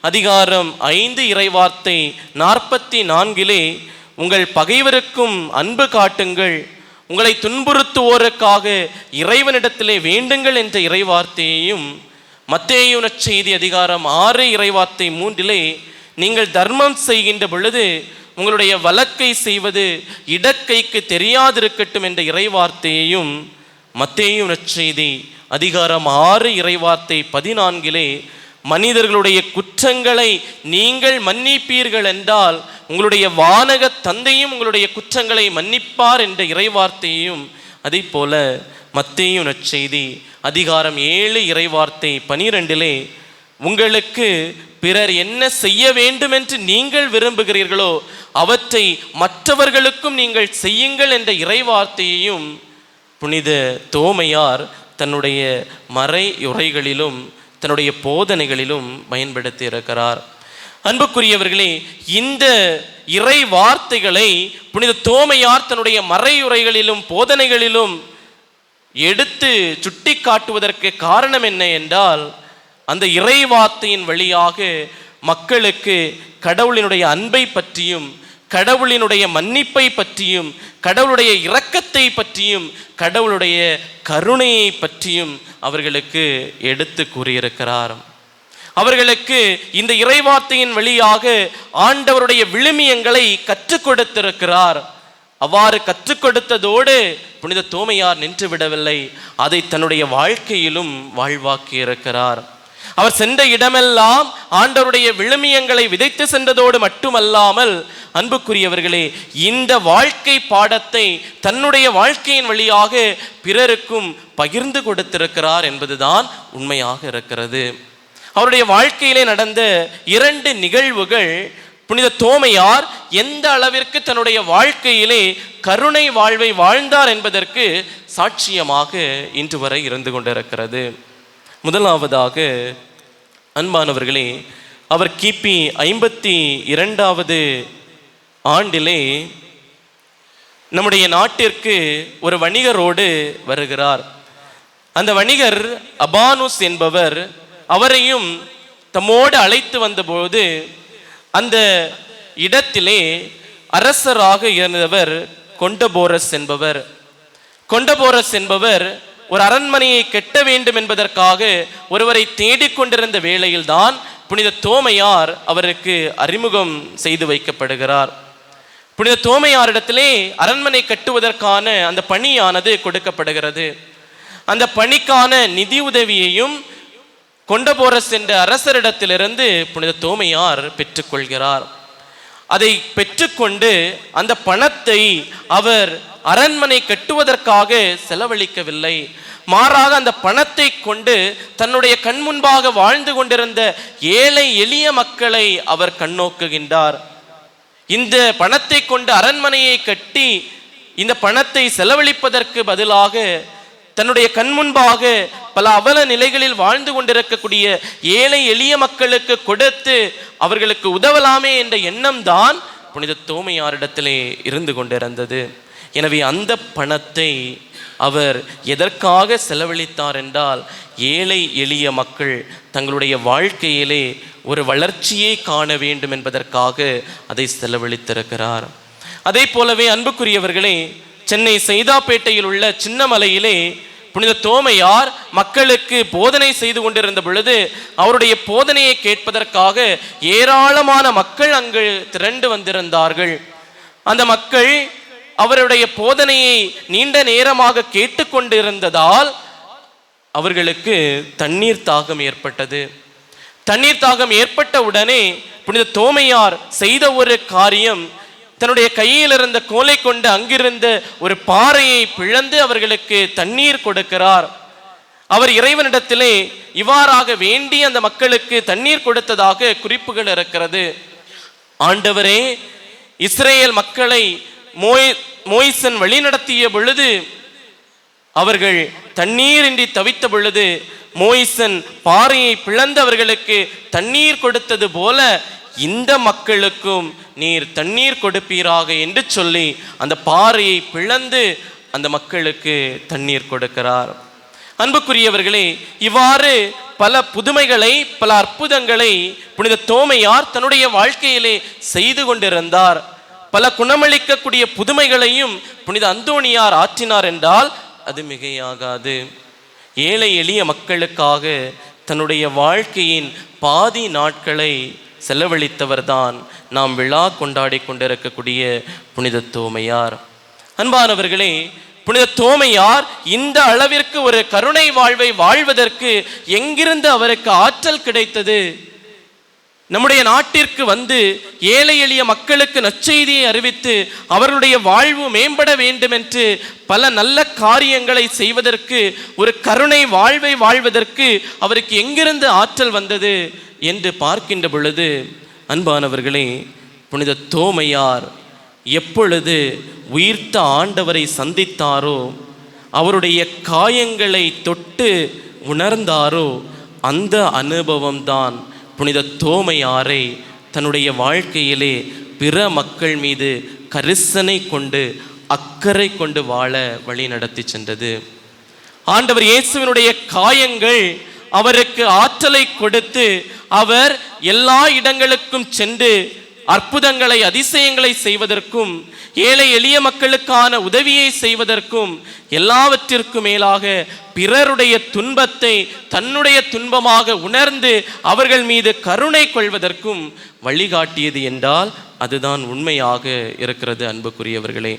அதிகாரம் 5 இறைவார்த்தை 44 உங்கள் பகைவருக்கும் அன்பு காட்டுங்கள், உங்களை துன்புறுத்துவோருக்காக இறைவனிடத்திலே வேண்டுங்கள் என்ற இறைவார்த்தையையும், மத்தேயு நற்செய்தி அதிகாரம் 6 இறைவார்த்தை 3 நீங்கள் தர்மம் செய்கின்ற பொழுது உங்களுடைய வலக்கை செய்வது இடக்கைக்கு தெரியாதிருக்கட்டும் என்ற இறைவார்த்தையையும் மத்தேயு நற்செய்தி அதிகாரம் 6 இறைவார்த்தை 14 மனிதர்களுடைய குற்றங்களை நீங்கள் மன்னிப்பீர்கள் என்றால் உங்களுடைய வானக தந்தையும் உங்களுடைய குற்றங்களை மன்னிப்பார் என்ற இறைவார்த்தையையும் அதே போல மத்தேயு நற்செய்தி அதிகாரம் 7 இறைவார்த்தை 12 உங்களுக்கு பிறர் என்ன செய்ய வேண்டும் என்று நீங்கள் விரும்புகிறீர்களோ அவற்றை மற்றவர்களுக்கும் நீங்கள் செய்யுங்கள் என்ற இறைவார்த்தையையும் புனித தோமையார் தன்னுடைய மறையுரைகளிலும் தன்னுடைய போதனைகளிலும் பயன்படுத்தி இருக்கிறார். அன்புக்குரியவர்களே, இந்த இறை வார்த்தைகளை புனித தோமையார் தன்னுடைய மறையுரைகளிலும் போதனைகளிலும் எடுத்து சுட்டி காட்டுவதற்கு காரணம் என்ன என்றால், அந்த இறை வார்த்தையின் வழியாக மக்களுக்கு கடவுளினுடைய அன்பை பற்றியும் கடவுளினுடைய மன்னிப்பை பற்றியும் கடவுளுடைய இரக்கத்தை பற்றியும் கடவுளுடைய கருணையை பற்றியும் அவர்களுக்கு எடுத்து கூறியிருக்கிறார். அவர்களுக்கு இந்த இறைவார்த்தையின் வழியாக ஆண்டவருடைய விழுமியங்களை கற்றுக் கொடுத்திருக்கிறார். அவ்வாறு கற்றுக் கொடுத்ததோடு புனித தோமையார் நின்று விடவில்லை, அதை தன்னுடைய வாழ்க்கையிலும் வாழ்வாக்கி இருக்கிறார். அவர் சென்ற இடமெல்லாம் ஆண்டவருடைய விழுமியங்களை விதைத்து சென்றதோடு மட்டுமல்லாமல், அன்புக்குரியவர்களே, இந்த வாழ்க்கை பாடத்தை தன்னுடைய வாழ்க்கையின் வழியாக பிறருக்கும் பகிர்ந்து கொடுத்திருக்கிறார் என்பதுதான் உண்மையாக இருக்கிறது. அவருடைய வாழ்க்கையிலே நடந்த 2 நிகழ்வுகள் புனித தோமையார் எந்த அளவிற்கு தன்னுடைய வாழ்க்கையிலே கருணை வாழ்வை வாழ்ந்தார் என்பதற்கு சாட்சியமாக இன்று வரை இருந்து கொண்டிருக்கிறது. முதலாவதாக, அன்பானவர்களே, அவர் கிபி 52வது ஆண்டிலே நம்முடைய நாட்டிற்கு ஒரு வணிகரோடு வருகிறார். அந்த வணிகர் அபானுஸ் என்பவர். அவரையும் தம்மோடு அழைத்து வந்தபோது அந்த இடத்திலே அரசராக இருந்தவர் கொண்டபோரஸ் என்பவர். கொண்டபோரஸ் என்பவர் ஒரு அரண்மனையை கட்ட வேண்டும் என்பதற்காக ஒருவரை தேடிக்கொண்டிருந்த வேளையில்தான் புனித தோமையார் அவருக்கு அறிமுகம் செய்து வைக்கப்படுகிறார். புனித தோமையாரிடத்திலே அரண்மனை கட்டுவதற்கான அந்த பணியானது கொடுக்கப்படுகிறது. அந்த பணிக்கான நிதி உதவியையும் கொண்டபோரஸ் என்ற அரசரிடத்திலிருந்து புனித தோமையார் பெற்றுக்கொள்கிறார். அதை பெற்றுக்கொண்டு அந்த பணத்தை அவர் அரண்மனை கட்டுவதற்காக செலவழிக்கவில்லை. மாறாக அந்த பணத்தை கொண்டு தன்னுடைய கண் முன்பாக வாழ்ந்து கொண்டிருந்த ஏழை எளிய மக்களை அவர் கண்ணோக்குகின்றார். இந்த பணத்தை கொண்டு அரண்மனையை கட்டி இந்த பணத்தை செலவழிப்பதற்கு பதிலாக தன்னுடைய கண் முன்பாக பல அவல நிலைகளில் வாழ்ந்து கொண்டிருக்கக்கூடிய ஏழை எளிய மக்களுக்கு கொடுத்து அவர்களுக்கு உதவலாமே என்ற எண்ணம் தான் புனித தோமையாரிடத்திலே இருந்து கொண்டிருந்தது. எனவே அந்த பணத்தை அவர் எதற்காக செலவழித்தார் என்றால், ஏழை எளிய மக்கள் தங்களுடைய வாழ்க்கையிலே ஒரு வளர்ச்சியை காண வேண்டும் என்பதற்காக அதை செலவழித்திருக்கிறார். அதே போலவே அன்புக்குரியவர்களே, சென்னை சைதாப்பேட்டையில் உள்ள சின்னமலையிலே புனித தோமையார் மக்களுக்கு போதனை செய்து கொண்டிருந்த பொழுது அவருடைய போதனையை கேட்பதற்காக ஏராளமான மக்கள் அங்கு திரண்டு வந்திருந்தார்கள். அந்த மக்கள் அவருடைய போதனையை நீண்ட நேரமாக கேட்டுக்கொண்டிருந்ததால் அவர்களுக்கு தண்ணீர் தாகம் ஏற்பட்டது. தண்ணீர் தாகம் ஏற்பட்ட உடனே புனித தோமையார் செய்த ஒரு காரியம், தன்னுடைய கையில் இருந்த கோலை கொண்டு அங்கிருந்த ஒரு பாறையை பிளந்து அவர்களுக்கு தண்ணீர் கொடுக்கிறார். அவர் இறைவனிடத்திலே இவ்வாறாக வேண்டி அந்த மக்களுக்கு தண்ணீர் கொடுத்ததாக குறிப்புகள் இருக்கிறது. ஆண்டவரே, இஸ்ரேல் மக்களை மோய்சன் வழிநடத்திய பொழுது அவர்கள் தண்ணீரின்றி தவித்த பொழுது மோய்சன் பாறையை பிளந்து அவர்களுக்கு தண்ணீர் கொடுத்தது போல இந்த மக்களுக்கும் நீர் தண்ணீர் கொடுப்பீராக என்று சொல்லி அந்த பாறையை பிளந்து அந்த மக்களுக்கு தண்ணீர் கொடுக்கிறார். அன்புக்குரியவர்களே, இவ்வாறு பல புதுமைகளை பல அற்புதங்களை புனித தோமையார் தன்னுடைய வாழ்க்கையிலே செய்து கொண்டிருந்தார். பல குணமளிக்கக்கூடிய புதுமைகளையும் புனித அந்தோணியார் ஆற்றினார் என்றால் அது மிகையாகாது. ஏழை எளிய மக்களுக்காக தன்னுடைய வாழ்க்கையின் பாதி நாட்களை செலவழித்தவர்தான் நாம் விழா கொண்டாடி கொண்டிருக்கக்கூடிய புனித தோமையார். அன்பானவர்களே, புனித தோமையார் இந்த அளவிற்கு ஒரு கருணை வாழ்வை வாழ்வதற்கு எங்கிருந்து அவருக்கு ஆற்றல் கிடைத்தது? நம்முடைய நாட்டிற்கு வந்து ஏழை எளிய மக்களுக்கு நற்செய்தியை அறிவித்து அவர்களுடைய வாழ்வு மேம்பட வேண்டும் என்று பல நல்ல காரியங்களை செய்வதற்கு, ஒரு கருணை வாழ்வை வாழ்வதற்கு அவருக்கு எங்கிருந்து ஆற்றல் வந்தது என்று பார்க்கின்ற பொழுது, அன்பானவர்களே, புனித தோமையார் எப்பொழுது உயிர்த்த ஆண்டவரை சந்தித்தாரோ, அவருடைய காயங்களை தொட்டு உணர்ந்தாரோ, அந்த அனுபவம்தான் புனித தோமையாரை தன்னுடைய வாழ்க்கையிலே பிற மக்கள் மீது கரிசனை கொண்டு அக்கறை கொண்டு வாழ வழி நடத்தி சென்றது. ஆண்டவர் இயேசுவினுடைய காயங்கள் அவருக்கு ஆற்றலை கொடுத்து அவர் எல்லா இடங்களுக்கும் சென்று அற்புதங்களை அதிசயங்களை செய்வதற்கும், ஏழை எளிய மக்களுக்கான உதவியை செய்வதற்கும், எல்லாவற்றிற்கும் மேலாக பிறருடைய துன்பத்தை தன்னுடைய துன்பமாக உணர்ந்து அவர்கள் மீது கருணை கொள்வதற்கும் வழிகாட்டியது என்றால் அதுதான் உண்மையாக இருக்கிறது. அன்புக்குரியவர்களே,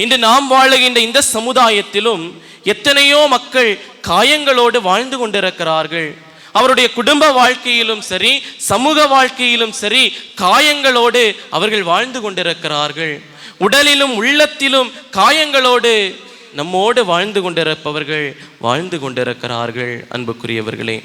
இன்று நாம் வாழுகின்ற இந்த சமுதாயத்திலும் எத்தனையோ மக்கள் காயங்களோடு வாழ்ந்து கொண்டிருக்கிறார்கள். அவருடைய குடும்ப வாழ்க்கையிலும் சரி, சமூக வாழ்க்கையிலும் சரி, காயங்களோடு அவர்கள் வாழ்ந்து கொண்டிருக்கிறார்கள். உடலிலும் உள்ளத்திலும் காயங்களோடு நம்மோடு வாழ்ந்து கொண்டிருப்பவர்கள் வாழ்ந்து கொண்டிருக்கிறார்கள். அன்புக்குரியவர்களே,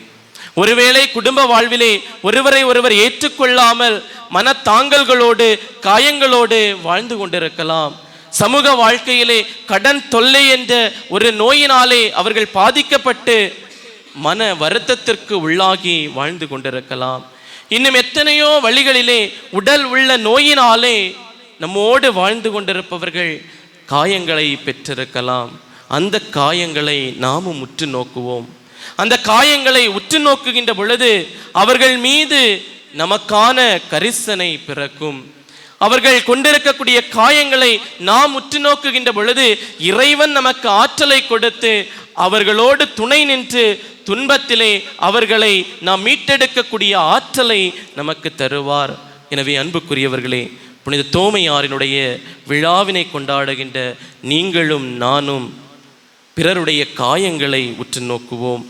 ஒருவேளை குடும்ப வாழ்விலே ஒருவரை ஒருவர் ஏற்றுக்கொள்ளாமல் மனத்தாங்கல்களோடு காயங்களோடு வாழ்ந்து கொண்டிருக்கலாம். சமூக வாழ்க்கையிலே கடன் தொல்லை என்ற ஒரு நோயினாலே அவர்கள் பாதிக்கப்பட்டு மன வருத்தத்திற்கு உள்ளாகி வாழ்ந்து கொண்டிருக்கலாம். இன்னும் எத்தனையோ வழிகளிலே உடல் உள்ள நோயினாலே நம்மோடு வாழ்ந்து கொண்டிருப்பவர்கள் காயங்களை பெற்றிருக்கலாம். அந்த காயங்களை நாமும் உற்று நோக்குவோம். அந்த காயங்களை உற்று நோக்குகின்ற பொழுது அவர்கள் மீது நமக்கான கரிசனை பிறக்கும். அவர்கள் கொண்டிருக்கக்கூடிய காயங்களை நாம் உற்று நோக்குகின்ற பொழுது இறைவன் நமக்கு ஆற்றலை கொடுத்து அவர்களோடு துணை நின்று துன்பத்திலே அவர்களை நாம் மீட்டெடுக்கக்கூடிய ஆற்றலை நமக்கு தருவார். எனவே அன்புக்குரியவர்களே, புனித தோமையாரினுடைய விழாவினை கொண்டாடுகின்ற நீங்களும் நானும் பிறருடைய காயங்களை உற்று நோக்குவோம்.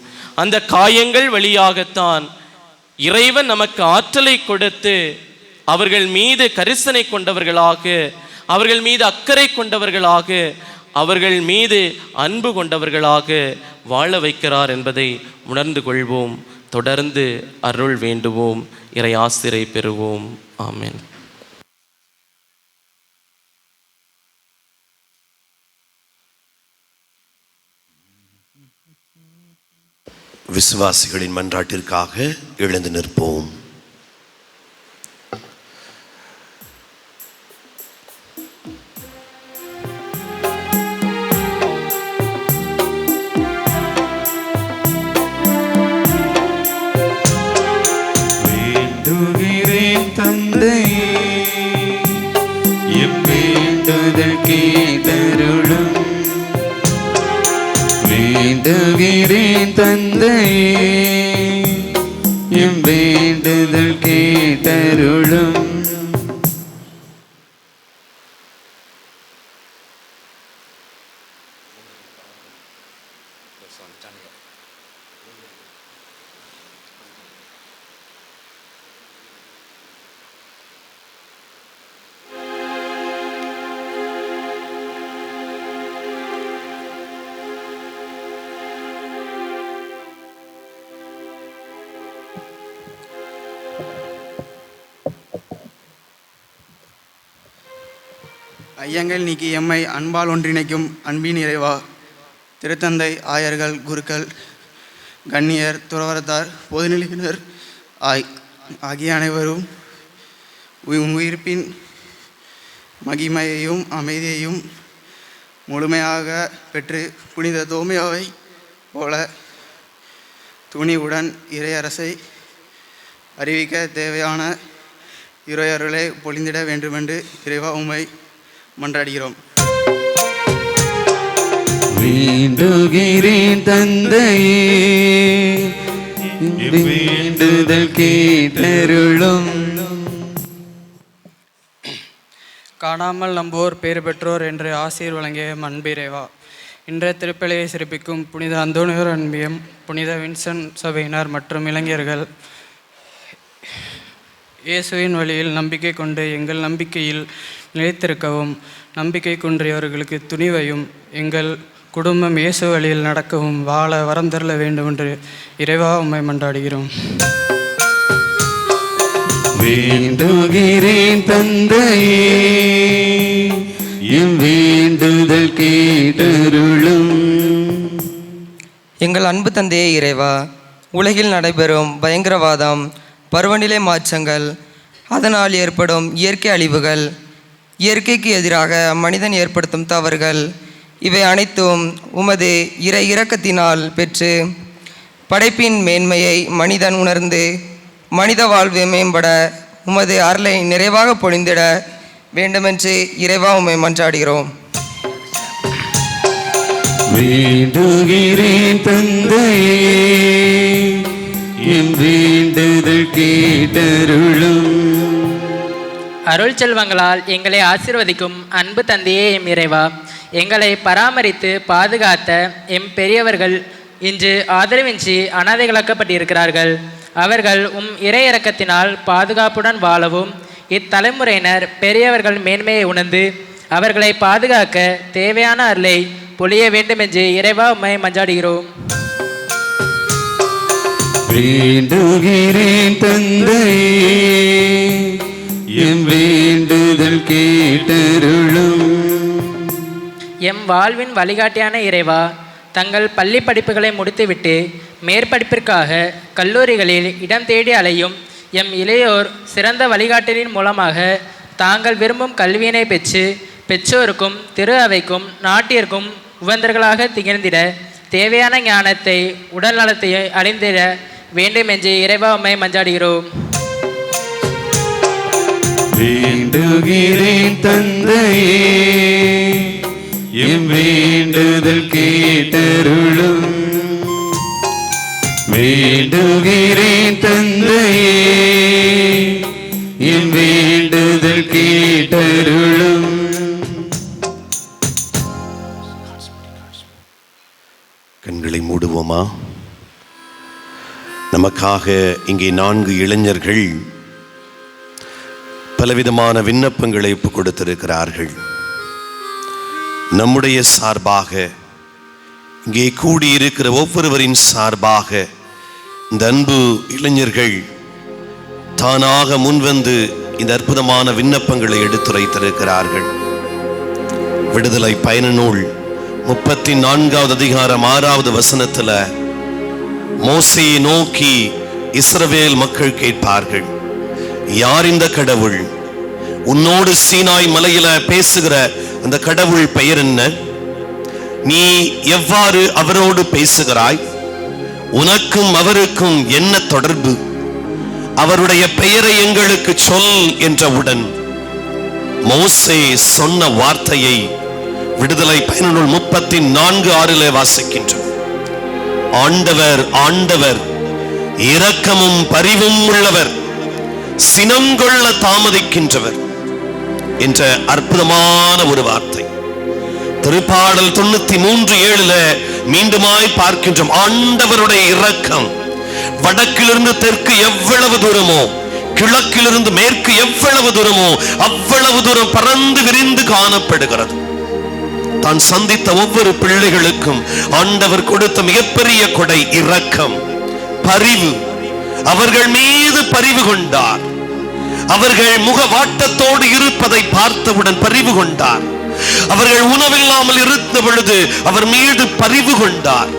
அந்த காயங்கள் வழியாகத்தான் இறைவன் நமக்கு ஆற்றலை கொடுத்து அவர்கள் மீது கரிசனை கொண்டவர்களாக, அவர்கள் மீது அக்கறை கொண்டவர்களாக, அவர்கள் மீது அன்பு கொண்டவர்களாக வாழ வைக்கிறார் என்பதை உணர்ந்து கொள்வோம். தொடர்ந்து அருள் வேண்டுவோம். இறை ஆசிரை பெறுவோம். ஆமென். விசுவாசிகளின் மன்றாட்டிற்காக எழுந்து நிற்போம். வேண்டுகிறேன் தந்தையே, எம் வேண்டுதல் கேட்டருளும். வேண்டுகிறேன் தந்தையே, எம் வேண்டுதல் கேட்டருளும். ஐயங்கள் நீக்கி எம்மை அன்பால் ஒன்றிணைக்கும் அன்பின் இறைவா, திருத்தந்தை, ஆயர்கள், குருக்கள், கண்ணியர், துறவரத்தார், பொதுநிலையினர் ஆகிய அனைவரும் உயிர்ப்பின் மகிமையையும் அமைதியையும் முழுமையாக பெற்று புனித தோமையாவை போல துணிவுடன் இறையரசை அறிவிக்க தேவையான இறையருளை பொழிந்திட வேண்டுமென்று இறைவா உம்மை மன்றாடுகிறோம். வேண்டுகிறேன் தந்தையே, வேண்டுதல் கேட்டருளும். காணாமல் நம்புவோர் பேறு பெற்றோர் என்று ஆசீர் வழங்கிய அன்பிறைவா, இன்றைய திருப்பலியை சிறப்பிக்கும் புனித அந்தோனியோர் அன்பியம், புனித வின்சென்ட் சபையினர் மற்றும் இளைஞர்கள் இயேசுவின் வழியில் நம்பிக்கை கொண்டு எங்கள் நம்பிக்கையில் நிலைத்திருக்கவும், நம்பிக்கை குன்றியவர்களுக்கு துணிவையும், எங்கள் குடும்பம் இயேசு வழியில் நடக்கவும் வாழ வரம் தரல வேண்டும் என்று இறைவா உம்மை மன்றாடுகிறோம். வேண்டுகிறேன் தந்தையே, என் வேண்டுதல் கேட்டருளும். எங்கள் அன்பு தந்தையே இறைவா, உலகில் நடைபெறும் பயங்கரவாதம், பருவநிலை மாற்றங்கள், அதனால் ஏற்படும் இயற்கை அழிவுகள், இயற்கைக்கு எதிராக மனிதன் ஏற்படுத்தும் தவறுகள், இவை அனைத்தும் உமது இரக்கத்தினால் பெற்று படைப்பின் மேன்மையை மனிதன் உணர்ந்து மனித வாழ்வு மேம்பட உமது அருளை நிறைவாக பொழிந்திட வேண்டுமென்று இறைவா உம்மை மன்றாடுகிறோம். வேண்டுகிறேன் தந்தையே, என் வேண்டுதல் கேட்டருளும். அருள் செல்வங்களால் எங்களை ஆசீர்வதிக்கும் அன்பு தந்தையே எம் இறைவா, எங்களை பராமரித்து பாதுகாத்த எம் பெரியவர்கள் இன்று ஆதரவின்றி அனாதைகளாக்கப்பட்டிருக்கிறார்கள். அவர்கள் இறை இரக்கத்தினால் பாதுகாப்புடன் வாழவும், இத்தலைமுறையினர் பெரியவர்கள் மேன்மையை உணர்ந்து அவர்களை பாதுகாக்க தேவையான அருளை பொழிய வேண்டும் என்று இறைவா உம்மை மன்றாடுகிறோம். வேண்டுகிறேன் தந்தையே, என் வேண்டுதல் கேட்டருளும். எம் வாழ்வின் வழிகாட்டியான இறைவா, தங்கள் பள்ளி படிப்புகளை முடித்துவிட்டு மேற்படிப்பிற்காக கல்லூரிகளில் இடம் தேடி அலையும் எம் இளையோர் சிறந்த வழிகாட்டலின் மூலமாக தாங்கள் விரும்பும் கல்வியினை பெற்று பெற்றோருக்கும் திரு அவைக்கும் நாட்டிற்கும் உகந்தர்களாக திகழ்ந்திட தேவையான ஞானத்தை உடல் நலத்தை அடைந்திட வேண்டும் என்று இறைவா உம்மை மன்றாடுகிறோம். வேண்டுகிறேன் தந்தையே, என் வேண்டுதல் கேட்டருளும். வேண்டுகிறேன் தந்தையே, என் வேண்டுதல் கேட்டருளும். கண்களை மூடுவோமா? நமக்காக இங்கே 4 இளைஞர்கள் பலவிதமான விண்ணப்பங்களை ஒப்புக் கொடுத்திருக்கிறார்கள். நம்முடைய சார்பாக, இங்கே கூடியிருக்கிற ஒவ்வொருவரின் சார்பாக இந்த அன்பு இளைஞர்கள் தானாக முன்வந்து இந்த அற்புதமான விண்ணப்பங்களை எடுத்துரைத்திருக்கிறார்கள். விடுதலை பயண நூல் 34வது அதிகாரம் 6வது வசனத்துல மோசேயை நோக்கி இஸ்ரவேல் மக்கள் கேட்பார்கள், யார் இந்த கடவுள்? உன்னோடு சீனாய் மலையில பேசுகிற அந்த கடவுள் பெயர் என்ன? நீ எவ்வாறு அவரோடு பேசுகிறாய்? உனக்கும் அவருக்கும் என்ன தொடர்பு? அவருடைய பெயரை எங்களுக்கு சொல் என்றவுடன் மோசே சொன்ன வார்த்தையை விடுதலை பயண நூல் 34:6 வாசிக்கின்றோம். ஆண்டவர் ஆண்டவர், இரக்கமும் பரிவும் உள்ளவர், சினங்கொள்ள தாமதிக்கின்றவர் என்ற அற்புதமான ஒரு வார்த்தை. திருப்பாடல் 93:7 மீண்டுமாய் பார்க்கின்றோம். ஆண்டவருடைய இரக்கம் வடக்கிலிருந்து தெற்கு எவ்வளவு தூரமோ, கிழக்கிலிருந்து மேற்கு எவ்வளவு தூரமோ அவ்வளவு தூரம் பறந்து விரிந்து காணப்படுகிறது. தான் சந்தித்த ஒவ்வொரு பிள்ளைகளுக்கும் ஆண்டவர் கொடுத்த மிகப்பெரிய கொடை இரக்கம், பரிவு. அவர்கள் மீது பரிவு கொண்டார். அவர்கள் முகவாட்டத்தோடு இருப்பதை பார்த்தவுடன் பரிவு கொண்டார். அவர்கள் உணவில்லாமல் இருந்த பொழுது அவர் மீது பரிவு கொண்டார்.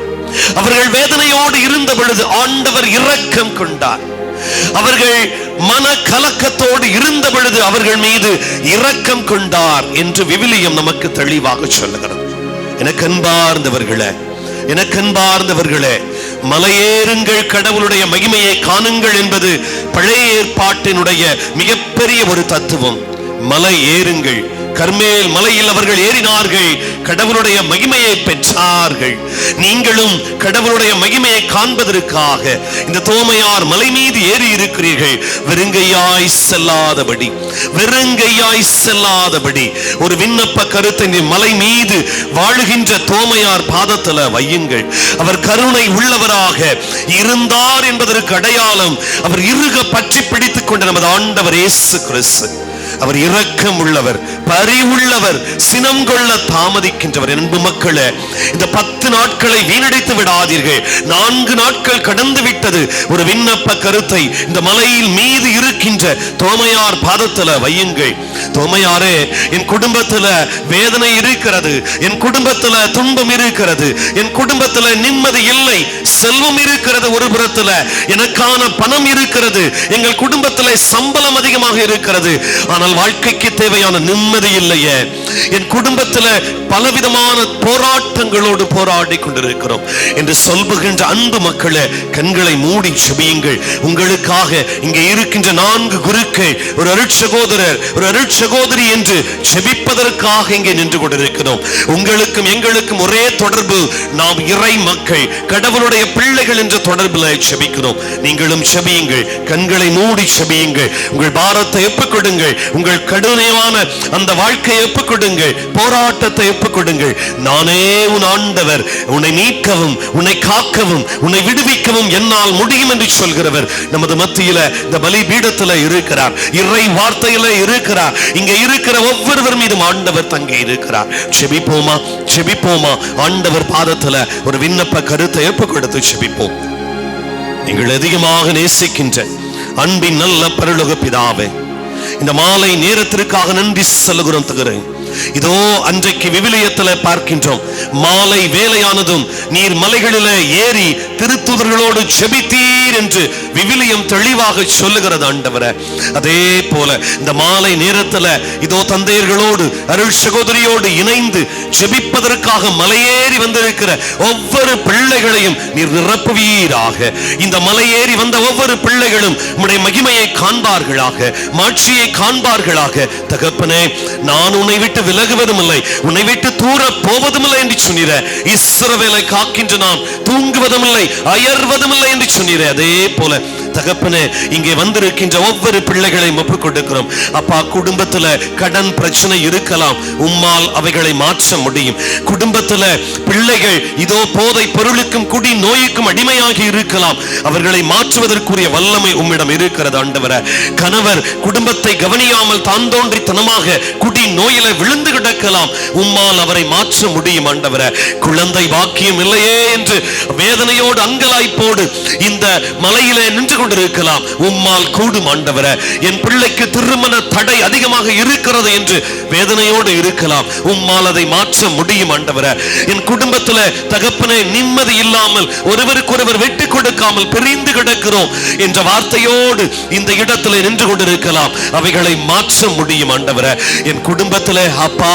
அவர்கள் வேதனையோடு இருந்த பொழுது ஆண்டவர் இரக்கம் கொண்டார். அவர்கள் மன கலக்கத்தோடு இருந்த பொழுது அவர்கள் மீது இரக்கம் கொண்டார் என்று விவிலியம் நமக்கு தெளிவாக சொல்லுகிறது. எனக்கு அன்பார்ந்தவர்களே, மலையேறுங்கள், கடவுளுடைய மகிமையை காணுங்கள் என்பது பழைய ஏற்பாட்டினுடைய மிகப்பெரிய ஒரு தத்துவம். மலை ஏறுங்கள், கர்மேல் மலையில் அவர்கள் ஏறினார்கள், கடவுளுடைய மகிமையை பெற்றார்கள். நீங்களும் கடவுளுடைய மகிமையை காண்பதற்காக இந்த தோமையார் மலை மீது ஏறி இருக்கிறீர்கள். வெறுங்கையாய் செல்லாதபடி, வெறுங்கையாய் செல்லாதபடி ஒரு விண்ணப்ப கருத்தை மலை மீது வாழுகின்ற தோமையார் பாதத்துல வையுங்கள். அவர் கருணை உள்ளவராக இருந்தார் என்பதற்கு அடையாளம் அவர் இறுக பற்றி பிடித்துக் கொண்ட நமது ஆண்டவர் இயேசு கிறிஸ்து. அவர் இரக்கம் உள்ளவர், பரிவுள்ளவர், சினம் கொள்ள தாமதிக்கின்றவர். அன்பு மக்களே, இந்த 10 நாட்களை வீணடித்து விடாதீர்கள். 4 நாட்கள் கடந்து விட்டது. ஒரு விண்ணப்ப கருத்தை இந்த மலையில் மீது இருக்கின்ற தோமையார் பாதத்துல வையுங்கள். தோமையாரே, என் குடும்பத்துல வேதனை இருக்கிறது, என் குடும்பத்துல துன்பம் இருக்கிறது, என் குடும்பத்துல நிம்மதி இல்லை, செல்வம் இருக்கிறது, ஒரு புறத்துல எனக்கான பணம் இருக்கிறது, எங்கள் குடும்பத்துல சம்பளம் அதிகமாக இருக்கிறது, ஆனால் வாழ்க்கைக்கு தேவையான நிம்மதி இல்லையே, என் குடும்பத்துல பலவிதமான போராட்டங்களோடு போராடி கொண்டிருக்கிறோம் என்று சொல்லுகின்ற அன்பு மக்களே, கண்களை மூடி செபியுங்கள். உங்களுக்காக இங்கே இருக்கின்ற 4 குருக்கள், ஒரு அருட்சகோதரர், ஒரு அருட்சகோதரி என்று செபிப்பதற்காக இங்கே நின்று கொண்டிருக்கிறோம். உங்களுக்கும் எங்களுக்கும் ஒரே தொடர்பு, நாம் இறை மக்கள், கடவுளுடைய பிள்ளைகள் என்ற தொடர்பில் செபிக்கிறோம். நீங்களும் செபியுங்கள், கண்களை மூடி செபியுங்கள். உங்கள் பாரத்தை ஒப்புக்கொடுங்கள், உங்கள் கடுமையான அந்த வாழ்க்கையை ஒப்புக்கொடுங்கள், போராட்டத்தை ஒப்புக்கொடுங்கள். நானே உன் ஆண்டவர், உன்னை மீட்கவும், உன்னை காக்கவும், உன்னை விடுவிக்கவும் என்னால் முடியும் என்று சொல்கிறவர் நமது மத்தியில இந்த பலி பீடத்துல இருக்கிறார், இறை வார்த்தையில இருக்கிறார். இங்க இருக்கிற ஒவ்வொருவர் மீதும் ஆண்டவர் தங்கி இருக்கிறார். செபிப்போமா, செபிப்போமா. ஆண்டவர் பாதத்துல ஒரு விண்ணப்ப கருத்தை ஒப்புக்கொடுத்து செபிப்போம். நீங்கள் அதிகமாக நேசிக்கின்ற அன்பின் நல்ல பரலோக பிதாவே, இந்த மாலை நேரத்திற்காக நன்றி சொல்லுகிறோம் தகரே. இதோ அன்றைக்கு விவிலியத்தில் பார்க்கின்றோம், மாலை வேலையானதும் நீர் மலைகளில ஏறி திருத்துதர்களோடு ஜெபித்தீர் என்று விவிலியம் தெளிவாக சொல்லுகிறது ஆண்டவரே. அதே போல இந்த மாலை நேரத்தில் இதோ தந்தையர்களோடு அருள் சகோதரியோடு இணைந்து ஜெபிப்பதற்காக மலையேறி வந்திருக்கிற ஒவ்வொரு பிள்ளைகளையும் நீர் நிரப்புவீராக. இந்த மலையேறி வந்த ஒவ்வொரு பிள்ளைகளும் உம்முடைய மகிமையை காண்பார்களாக, மாட்சியை காண்பார்களாக. தகப்பனே, நான் உன்னை விட்டு விலகுவதும் இல்லை, உன்னை விட்டு தூர போவதும் இல்லை என்று சொன்னீர. இஸ்ரவேலை காக்கின்ற நாம் தூங்குவதும் இல்லை, அயர்வதும் இல்லை என்று சொன்னீர. அதே போல தகப்பனே, இங்கே வந்திருக்கின்ற ஒவ்வொரு பிள்ளைகளையும் ஒப்புக் கொடுக்கிறோம். அப்பா, குடும்பத்துல கடன் பிரச்சனை இருக்கலாம், உம்மால் அவைகளை மாற்ற முடியும். குடும்பத்துல பிள்ளைகள் இதோ போதை பொருளுக்கும் குடி நோய்க்கும் அடிமையாகி இருக்கலாம், அவர்களை மாற்றுவதற்குரிய வல்லமை உம்மிடம் இருக்கிறது ஆண்டவரே. கணவர் குடும்பத்தை கவனியாமல் தான் தோன்றித்தனமாக குடி நோயில விழுந்து கிடக்கலாம், உம்மால் அவரை மாற்ற முடியும் ஆண்டவரே. குழந்தை பாக்கியம் இல்லையே என்று வேதனையோடு அங்கலாய்ப்போடு இந்த மலையிலே நின்று கொண்டிருக்கலாம், உம்மால் கூடும் ஆண்டவரே. என் பிள்ளைக்கு திருமண தடை அதிகமாக இருக்கிறது என்று வேதனையோடு இருக்கலாம், உம்மால் அதை மாற்ற முடியும் ஆண்டவரே. என் குடும்பத்துல தகப்பனே நிம்மதி இல்லாமல் ஒருவருக்கொருவர் வெட்டி கொடுக்காமல் பிரிந்து கிடக்கிறோம் என்ற வார்த்தையோடு இந்த இடத்துல நின்று கொண்டிருக்கலாம், அவைகளை மாற்ற முடியும் ஆண்டவரே. என் குடும்பத்துல அப்பா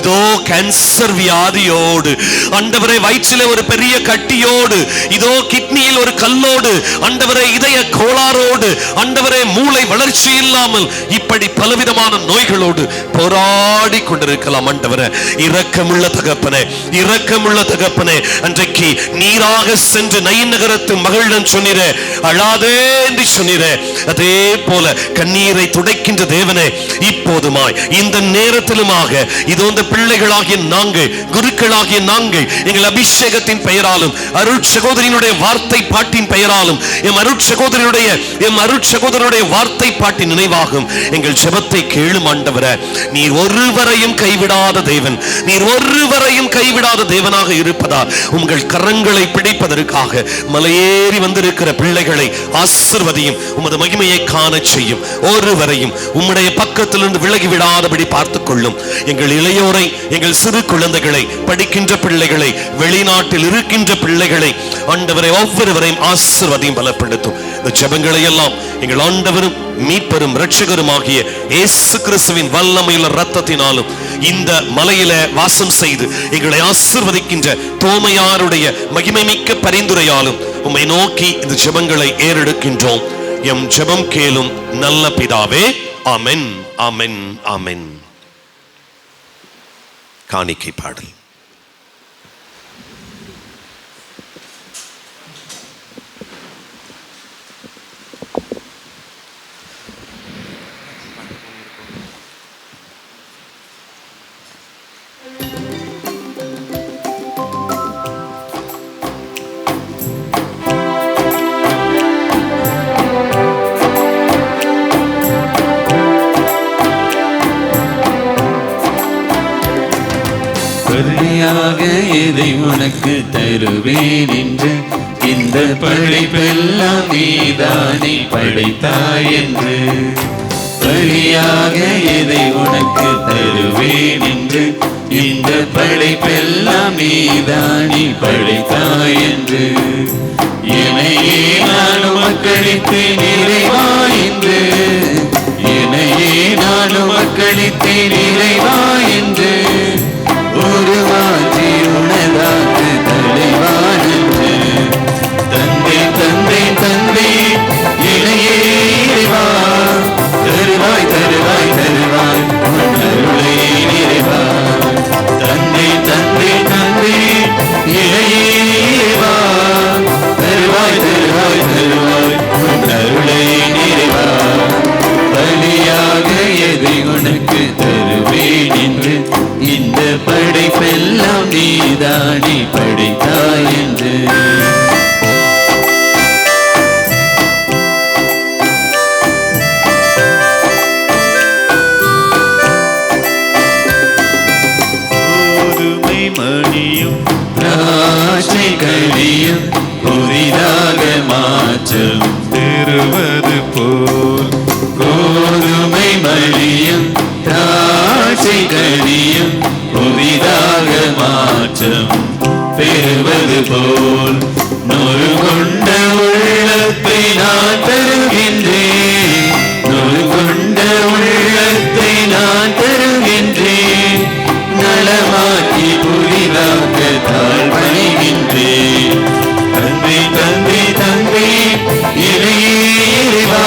இதோ கேன்சர் வியாதியோடு ஆண்டவரே, வயிற்றிலே ஒரு பெரிய கட்டியோடு, இதோ கிட்னியில் ஒரு கல்லோடு ஆண்டவரே, இதய கோளாறோடு ஆண்டவரே, மூளை வளர்ச்சி இல்லாமல் இப்படி பலவிதமான நோய்களோடு போராடி கொண்டிருக்கலாம் ஆண்டவரே. இரக்கமுள்ள தகப்பனே, இரக்கமுள்ள தகப்பனே, அன்றைக்கு நீராக சென்று நயின் நகரத்து மகளிடம் சொன்னீரே, அழாதே என்று சொன்னீரே. அதே போல கண்ணீரை துடைக்கின்ற தேவனே, இப்போதுமாய் இந்த நேரத்திலுமாக இதோ இந்த பிள்ளைகளாகிய நாங்கள், குருக்களாகிய நாங்கள், எங்கள் அபிஷேகத்தின் பெயராலும் அருள் சகோதரியினுடைய வார்த்தை பாட்டின் பெயராலும் எம் அருள் சகோதரனுடைய வார்த்தை பாட்டின் நினைவாகும் எங்கள் ஜெபத்தை கேளும் ஆண்டவரே. நீர் ஒருவரையும் கைவிடாத தேவன், நீர் ஒருவரையும் கைவிடாத தேவனாக இருப்பதால் உங்கள் கரங்களை பிடிப்பதற்காக மலையேறி வந்திருக்கிற பிள்ளைகளை ஆசீர்வதியும், உமது மகிமையை காண செய்யும். ஒருவரையும் உம்முடைய பக்கத்திலிருந்து விலகி விடாதபடி பார்த்துக் கொள்ளும். எங்கள் இளையோரை, எங்கள் சிறு குழந்தைகளை, படிக்கின்ற பிள்ளைகளை, வெளிநாட்டில் இருக்கின்ற பிள்ளைகளை ஆண்டவரை ஒவ்வொருவரையும் ஆசீர்வதியும், பலப்படுத்தும். இந்த ஜெபங்களை எல்லாம் எங்கள் ஆண்டவரும் மீட்பரும் இரட்சகருமாகிய இயேசு கிறிஸ்துவின் வல்லமையுள்ள இரத்தத்தினாலும் இந்த மலையில வாசம் செய்து எங்களை ஆசீர்வதிக்கின்ற தோமையாருடைய மகிமை மிக்க பரிந்துரையாலும் உம்மை நோக்கி இந்த ஜெபங்களை ஏறெடுக்கின்றோம். எம் ஜெபம் கேளும் நல்ல பிதாவே. ஆமென், ஆமென், ஆமென். காணிக்கை பாடல். பலியாக எதை உனக்கு தருவேன் என்று இந்த படைப்பெல்லாம் நீதானே படைத்தாய் என்று. பலியாக எதை உனக்கு தருவேன் என்று இந்த படைப்பெல்லாம் நீதானே படைத்தாய் என்று. என்னையே நான் உமக்களித்தேன் இறைவா என்று. என்னையே நான் உமக்களித்தேன் இறைவா என்று. உருவாக்கி உனதாக்கு தலைவான் என்று. தந்தை தந்தை தந்தை இணையே இறைவா. தருவாய் தருவாய் தருவாய் உன் அருளை நிறைவா. தந்தை தந்தை தந்தை இணையே இறைவா. தருவாய் தருவாய் தருவாய் உன் அருளை நிறைவா. பலியாக எதை உனக்கு தருவேன் என்று இந்த படைப்பெல்லாம் நீதானே படைத்தாய் என்று. கோதுமை மணியும் திராட்சை கனியும் புதிதாக மாற்றம் பெறுவது போல் கோதுமை மணியும் திராட்சை கனியும் புதிதாக மாற்றம் பெறுவது போல் நொறு கொண்ட உள்ளத்தை நான் தருகின்றேன். நொறு கொண்ட உள்ளத்தை நான் தருகின்றேன். நலமாக்கி புதிதாக தாழ்வணிகின்றேன். தந்தை தந்தை தந்தை இறையே இறைவா.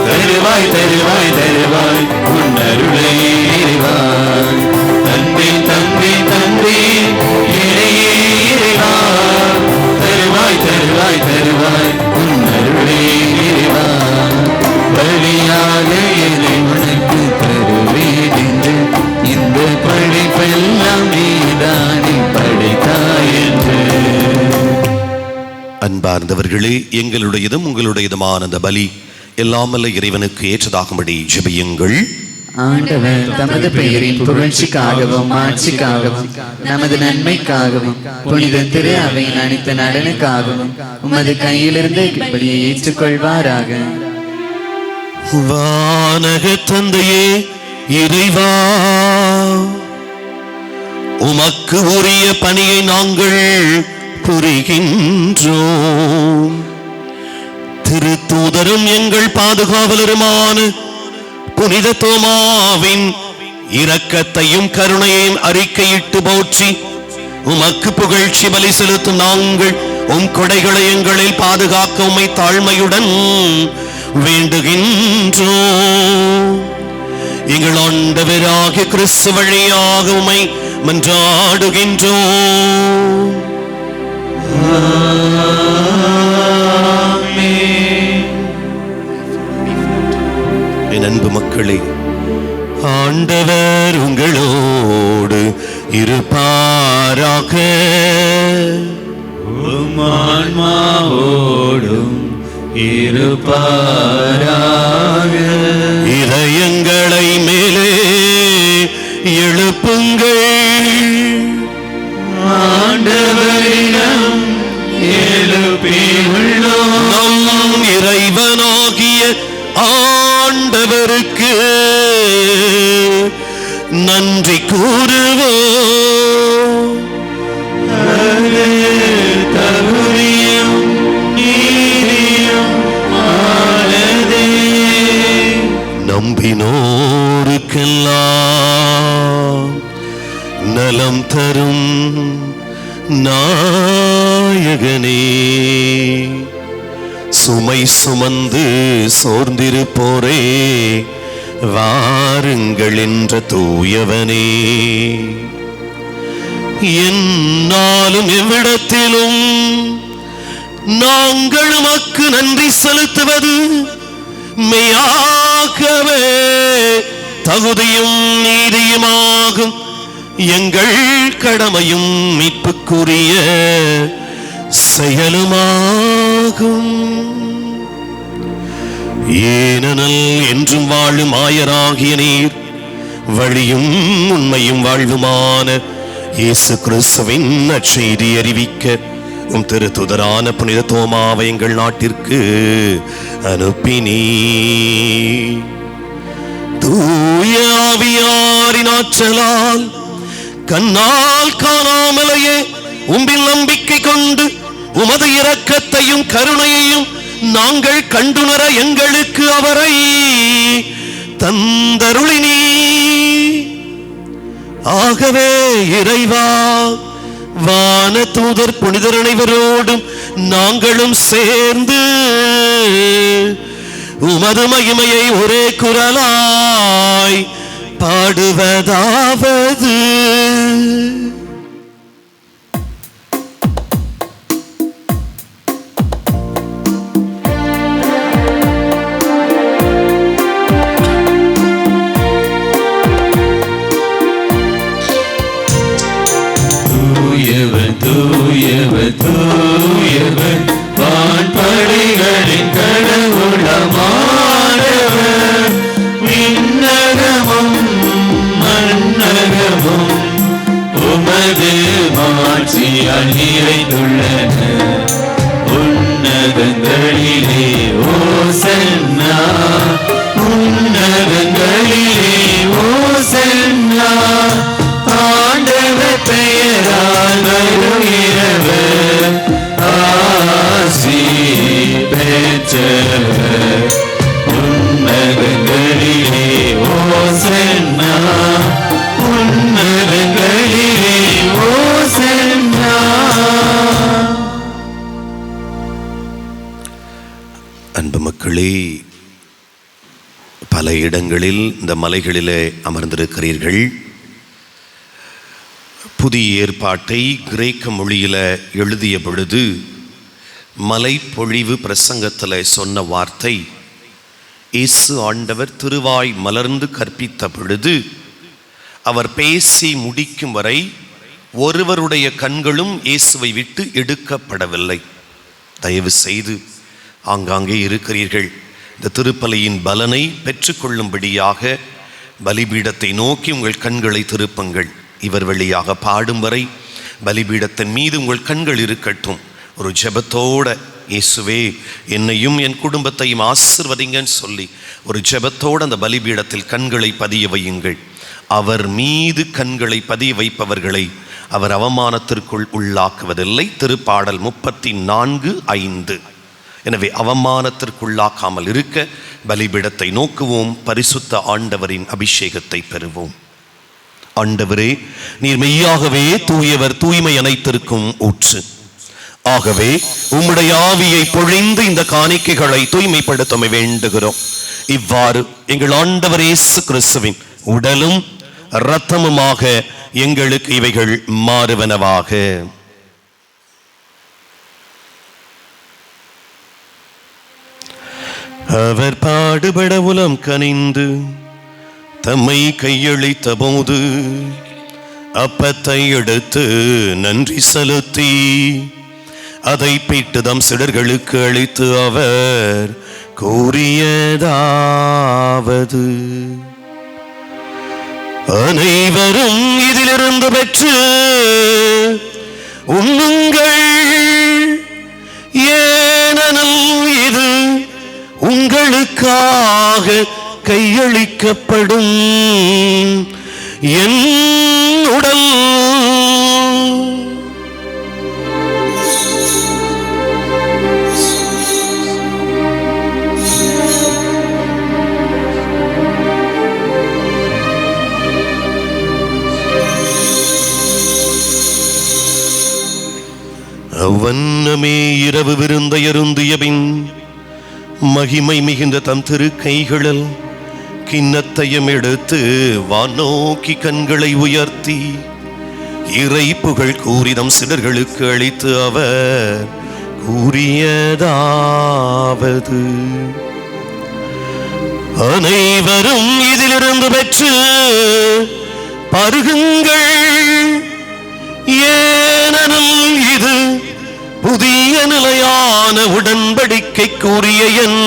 தருவாய் தருவாய் தருவாய் உன் அருளை நிறைவாய். தந்தை தந்தை தந்தை இறையே இறைவா. தருவாய் தருவாய் தருவாய் உன் அருளை நிறைவாய். பலியாக எதை உனக்கு தருவேன் என்று இந்த படைப்பெல்லாம் நீதானே படைத்தாய் என்று. அன்பார்ந்தவர்களே, எங்களுடையதும் உங்களுடையதுமான அந்த பலி எல்லாமல்ல இறைவனுக்கு ஏற்றதாகும்படி ஜெபியுங்கள். ஆண்டவர் தமது பெயரின் புகழ்ச்சிக்காகவும் ஆட்சிக்காகவும் நமது நன்மைக்காகவும் புனித திரு அவையின் அனைத்து நலனுக்காகவும் உமது கையிலிருந்து இப்படியை ஏற்றுக்கொள்வாராக. வானக தந்தையே இறைவா, உமக்கு உரிய பணியை நாங்கள் புரிகின்றோம். திருத்தூதரும் எங்கள் பாதுகாவலருமான புனித தோமாவின் இரக்கத்தையும் கருணையையும் அறிக்கையிட்டு போற்றி உமக்கு புகழ்ச்சி பலி செலுத்தும் நாங்கள் உம் கொடைகளை எங்களில் பாதுகாக்க உம்மை தாழ்மையுடன் வேண்டுகின்றோம். எங்கள் ஆண்டவராகிய கிறிஸ்து வழியாக உம்மை மன்றாடுகின்றோம். என் அன்பு மக்களே, ஆண்டவர் உங்களோடு இருப்பாராக. ஆன்மாவோடும் இருப்பாராக. இதயங்களை மேலே எழுப்புங்கள். ஆண்டவரிடம் எழுப்பியுள்ளோம். நம் இறைவனாகிய ஆண்டவருக்கு நன்றி கூறுவோம். தகுதியும் நீதியும் ஆனதே. நம்பினோருக்கெல்லாம் நலம் தரும் நாயகனே, சுமை சுமந்து சோர்ந்திருப்போரே வாருங்கள் என்ற தூயவனே, என்னாலும் எவ்விடத்திலும் நாங்கள் உமக்கு நன்றி செலுத்துவது மெய்யாகவே தகுதியும் நீதியுமாகும். எங்கள் கடமையும் மீட்புக்குரிய செயலுமாகும். ஏனெனில் என்றும் வாழும் ஆயராகிய நீர் வழியும் உண்மையும் வாழ்வுமான இயேசு கிறிஸ்துவின் நற்செய்தி அறிவிக்க உம் திருத்துதரான புனித தோமாவை எங்கள் நாட்டிற்கு அனுப்பினீ. தூய ஆவியாரின் ஆற்றலால் கண்ணால் காணாமலேயே உம்பில் நம்பிக்கை கொண்டு உமது இரக்கத்தையும் கருணையையும் நாங்கள் கண்டுணர எங்களுக்கு அவரை தந்தருளினீ. ஆகவே இறைவா, வான தூதர் புனிதர் அனைவரோடும் நாங்களும் சேர்ந்து உமது மகிமையை ஒரே குரலாய் பாடுவதாவது: தூயவர் தூயவர் தூயவர் வான்படைகளின் கடவுளமானவர். விண்ணகமும் மண்ணகமும் உமது மாட்சியால் நிறைந்துள்ளன. உன்னதங்களிலே ஓசன்னா, உன்னதங்களிலே ஓசன்னா. ஆண்டவர் பெயரால் வருகிறவர் ஆசி பெற்றவர். உன்னதங்களிலே ஓசன்னா, உன்னதங்களிலே ஓசன்னா. அன்பு மக்களே, பல இடங்களில் இந்த மலைகளிலே அமர்ந்திருக்கிறீர்கள். புதிய ஏற்பாட்டை கிரேக்க மொழியில எழுதிய பொழுது மலை பொழிவு பிரசங்கத்தில் சொன்ன வார்த்தை, இயேசு ஆண்டவர் திருவாய் மலர்ந்து கற்பித்த பொழுது அவர் பேசி முடிக்கும் வரை ஒருவருடைய கண்களும் இயேசுவை விட்டு எடுக்கப்படவில்லை. தயவு செய்து ஆங்காங்கே இருக்கிறீர்கள், இந்த திருப்பலியின் பலனை பெற்றுக்கொள்ளும்படியாக பலிபீடத்தை நோக்கி உங்கள் கண்களை திருப்புங்கள். இவர் வழியாக பாடும் வரை பலிபீடத்தின் மீது உங்கள் கண்கள் இருக்கட்டும். ஒரு ஜெபத்தோட, இயேசுவே என்னையும் என் குடும்பத்தையும் ஆசிர்வதிங்கன்னு சொல்லி ஒரு ஜெபத்தோடு அந்த பலிபீடத்தில் கண்களை பதிய வையுங்கள். அவர் மீது கண்களை பதிய வைப்பவர்களை அவர் அவமானத்திற்குள் உள்ளாக்குவதில்லை. திருப்பாடல் 34:5. எனவே அவமானத்திற்குள்ளாக்காமல் இருக்க பலிபீடத்தை நோக்குவோம், பரிசுத்த ஆண்டவரின் அபிஷேகத்தை பெறுவோம். ஆண்டவரே, நீர் மெய்யாகவே தூயவர், தூய்மை அனைத்திற்கும் ஊற்று. ஆகவே உம்முடைய ஆவியை பொழிந்து இந்த காணிக்கைகளை தூய்மைப்படுத்த வேண்டுகிறோம். இவ்வாறு எங்கள் ஆண்டவர் இயேசு கிறிஸ்துவின் உடலும் இரத்தமுமாக எங்களுக்கு இவைகள் மாறுவனவாக. அவர் பாடுபட உலம் கனிந்து தம்மை கையளித்த போது அப்பத்தை எடுத்து நன்றி செலுத்தி அதை பிட்டு தம் சீடர்களுக்கு அளித்து அவர் கூறியதாவது: அனைவரும் இதிலிருந்து பெற்று உண்ணுங்கள், ஏனெனில் இது உங்களுக்காக கையளிக்கப்படும் என் உடல். அவ்வண்ணமே இரவு விருந்தை அருந்திய பின் மகிமை மிகுந்த தம் திரு கைகளில் கிண்ணத்தையும் எடுத்து வானோக்கி கண்களை உயர்த்தி இறை புகழ் கூறிதம் சிலர்களுக்கு அளித்து அவர் கூறியதாவது: அனைவரும் இதிலிருந்து பெற்று பருகுங்கள், ஏனெனில் இது புதிய நிலையான உடன்படிக்கைக்குரிய என்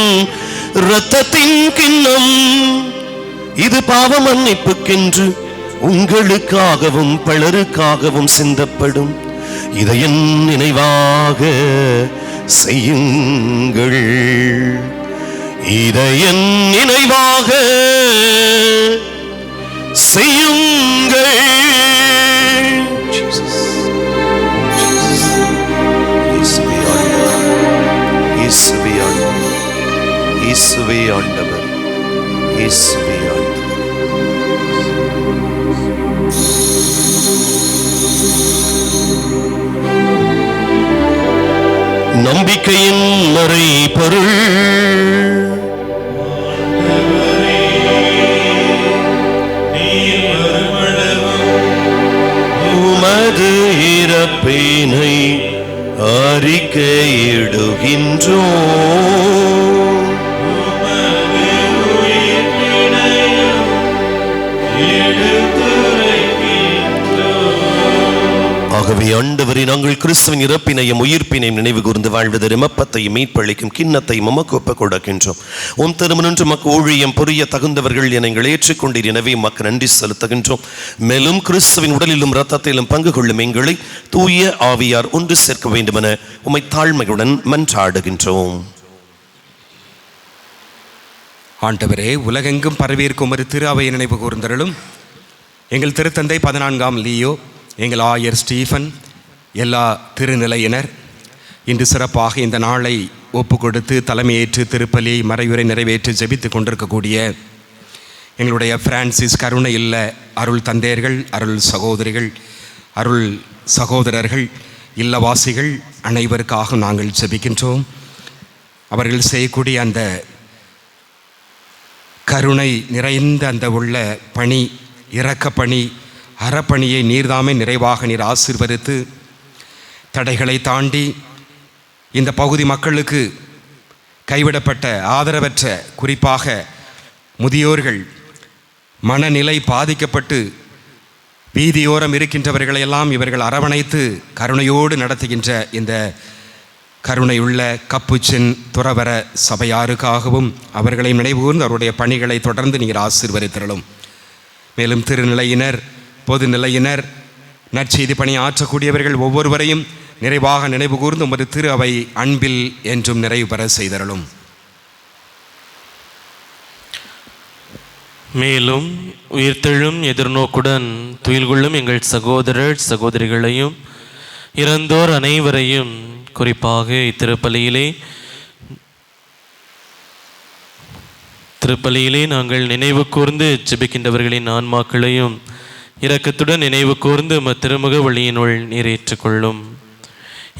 இரத்தத்தின் கிண்ணம். இது பாவ மன்னிப்புக்கென்று உங்களுக்காகவும் பலருக்காகவும் சிந்தப்படும். இதை என் நினைவாக செய்யுங்கள். இதை என் நினைவாக செய்யுங்கள். இயேசுவே ஆண்டவர், இயேசுவே ஆண்டவர். நம்பிக்கையின் மறை பொருள். உமது இறப்பினை அறிக்கையிடுகின்றோம். ஆகவே ஆண்டவரே, நாங்கள் கிறிஸ்துவின் இறப்பினையும் உயிர்ப்பினையும் நினைவு கூர்ந்து வாழ்வது ரிமப்பத்தையும் மீட்பளிக்கும் கிண்ணத்தையும் உமக்கு ஒப்புக் கொடுக்கின்றோம். உம் திருமணன்று மக்கு ஊழியம் புரிய தகுந்தவர்கள் என எங்கள் ஏற்றுக்கொண்டீர். எனவே மக்கு நன்றி செலுத்துகின்றோம். மேலும் கிறிஸ்துவின் உடலிலும் இரத்தத்திலும் பங்கு கொள்ளும் எங்களை தூய ஆவியார் ஒன்று சேர்க்க வேண்டுமென உம்மை தாழ்மையுடன் மன்றாடுகின்றோம். ஆண்டவரே, உலகெங்கும் பரவியிருக்கும் ஒரு திரு அவை நினைவு கூர்ந்தருளும். எங்கள் திருத்தந்தை 14ஆம் லியோ, எங்கள் ஆயர் ஸ்டீஃபன், எல்லா திருநிலையினர் இன்று சிறப்பாக இந்த நாளை ஒப்பு கொடுத்து தலைமையேற்று திருப்பலி மறைவுரை நிறைவேற்றி ஜெபித்து கொண்டிருக்கக்கூடிய எங்களுடைய பிரான்சிஸ் கருணை இல்ல அருள் தந்தையர்கள், அருள் சகோதரிகள், அருள் சகோதரர்கள், இல்லவாசிகள் அனைவருக்காக நாங்கள் ஜெபிக்கின்றோம். அவர்கள் செய்யக்கூடிய அந்த கருணை நிறைந்த அந்த உள்ள பணி, இரக்கப்பணி, அறப்பணியை நீர்தாமே நிறைவாக நீர் ஆசீர்வதித்து தடைகளை தாண்டி இந்த பகுதி மக்களுக்கு கைவிடப்பட்ட ஆதரவற்ற, குறிப்பாக முதியோர்கள், மனநிலை பாதிக்கப்பட்டு வீதியோரம் இருக்கின்றவர்களையெல்லாம் இவர்கள் அரவணைத்து கருணையோடு நடத்துகின்ற இந்த கருணையுள்ள கப்புச்சின் துறவர சபையாருக்காகவும் அவர்களை நினைவுகூர்ந்து அவருடைய பணிகளை தொடர்ந்து நீங்கள் ஆசீர்வதித்தருளும். மேலும் திருநிலையினர், பொது நிலையினர், நற்செய்தி பணி ஆற்றக்கூடியவர்கள் ஒவ்வொருவரையும் நிறைவாக நினைவு கூர்ந்து உமது திரு அவை அன்பில் என்றும் நிறைவு பெற செய்தருளும். மேலும் உயிர்த்தெழும் எதிர்நோக்குடன் துயில் கொள்ளும் எங்கள் சகோதரர் சகோதரிகளையும் இறந்தோர் அனைவரையும், குறிப்பாக திருப்பலியிலே நாங்கள் நினைவு கூர்ந்து ஜெபிக்கின்றவர்களின் ஆன்மாக்களையும் இரக்கத்துடன் நினைவு கூர்ந்து திருமுக வழியினுள் நீரேற்றுக்கொள்ளும்.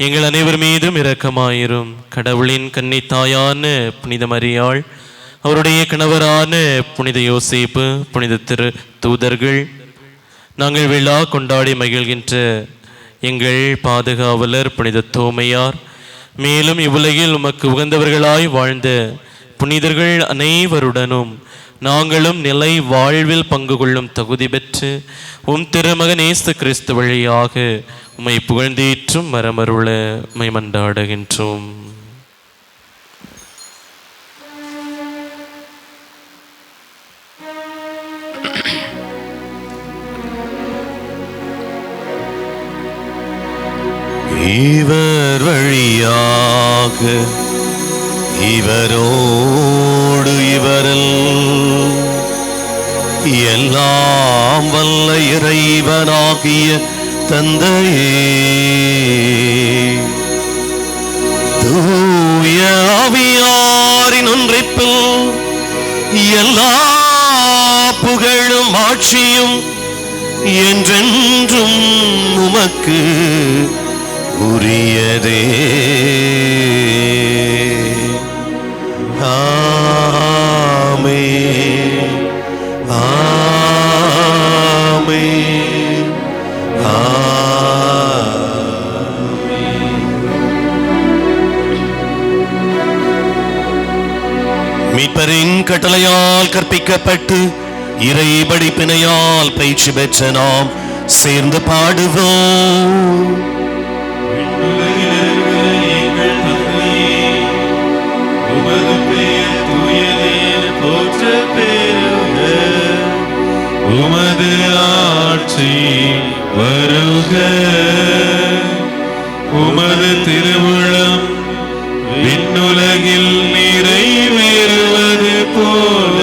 எங்கள் அனைவர் மீதும் இரக்கமாயிரும். கடவுளின் கன்னித்தாயான புனித மரியாள், அவருடைய கணவரான புனித யோசேப்பு, புனித திரு தூதர்கள், நாங்கள் விழா கொண்டாடி மகிழ்கின்ற எங்கள் பாதுகாவலர் புனித தோமையார், மேலும் இவ்வுலகில் உமக்கு உகந்தவர்களாய் வாழ்ந்த புனிதர்கள் அனைவருடனும் நாங்களும் நிலை வாழ்வில் பங்கு கொள்ளும் தகுதி பெற்று உம் திருமகன் இயேசு கிறிஸ்து வழியாக உம்மை புகழ்ந்தேற்றும் மரமருள உம்மை மன்றாடுகின்றோம். இவர் வழியாக, இவரோடு இவரில் எல்லாம் வல்ல இறைவனாகிய தந்தையே, தூய ஆவியாரின் ஒன்றிப்பில் எல்லா புகழும் ஆட்சியும் என்றென்றும் உமக்கு உரியதே. ஆமென், ஆமென், ஆமென். மீட்பரின் கட்டளையால் கற்பிக்கப்பட்டு இறை படிப்பினையால் பயிற்சி பெற்ற நாம் சேர்ந்து பாடுவோம். உமது ஆட்சி வருக, உமது திருவுளம் விண்ணுலகில் நிறைவேறுவது போல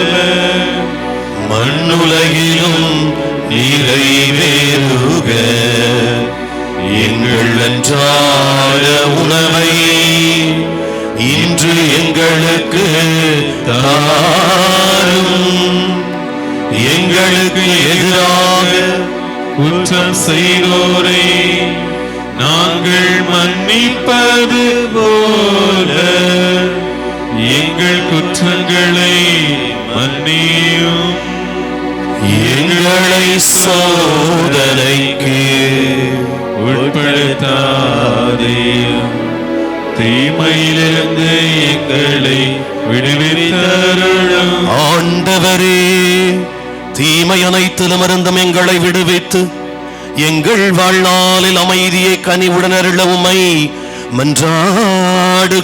மண்ணுலகிலும் நிறைவேறுக. எங்கள் அன்றாட உணவை இன்று எங்களுக்கு தாரும். எங்களுக்கு எதிராக குற்றம் செய்தோரை நாங்கள் மன்னிப்பது போல எங்கள் குற்றங்களை மன்னியும். எங்களை சோதனைக்கு உட்படுத்தாதேயும், தீமையிலிருந்து எங்களை விடுவித்தருளும். ஆண்டவரே, தீமை அனைத்திலும் இருந்தும் எங்களை விடுவித்து எங்கள் வாழ்நாளில் அமைதியை கனிவுடன் அருள உம்மை மன்றாடுகின்றோம்.